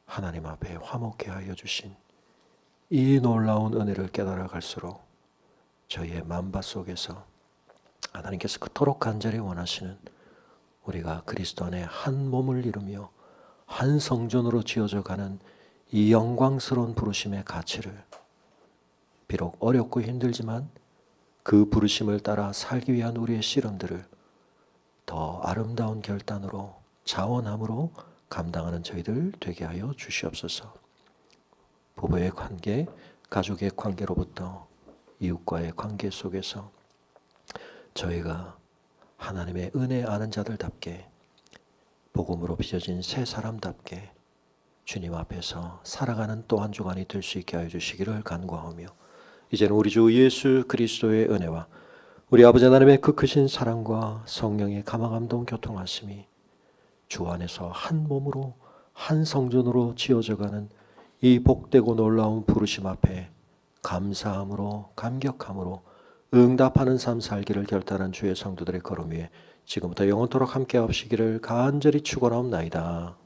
하나님 앞에 화목케 하여 주신 이 놀라운 은혜를 깨달아 갈수록 저희의 만바 속에서 하나님께서 그토록 간절히 원하시는 우리가 그리스도 안에 한 몸을 이루며 한 성전으로 지어져 가는 이 영광스러운 부르심의 가치를, 비록 어렵고 힘들지만 그 부르심을 따라 살기 위한 우리의 씨름들을 더 아름다운 결단으로 자원함으로 감당하는 저희들 되게 하여 주시옵소서. 부부의 관계, 가족의 관계로부터 이웃과의 관계 속에서 저희가 하나님의 은혜 아는 자들답게 복음으로 빚어진 새 사람답게 주님 앞에서 살아가는 또 한 주간이 될 수 있게 하여 주시기를 간구하오며, 이제는 우리 주 예수 그리스도의 은혜와 우리 아버지 하나님의 그 크신 사랑과 성령의 감화감동 교통하심이 주 안에서 한 몸으로 한 성전으로 지어져가는 이 복되고 놀라운 부르심 앞에 감사함으로 감격함으로 응답하는 삶 살기를 결단한 주의 성도들의 걸음 위에 지금부터 영원토록 함께 하시기를 간절히 축원하옵나이다.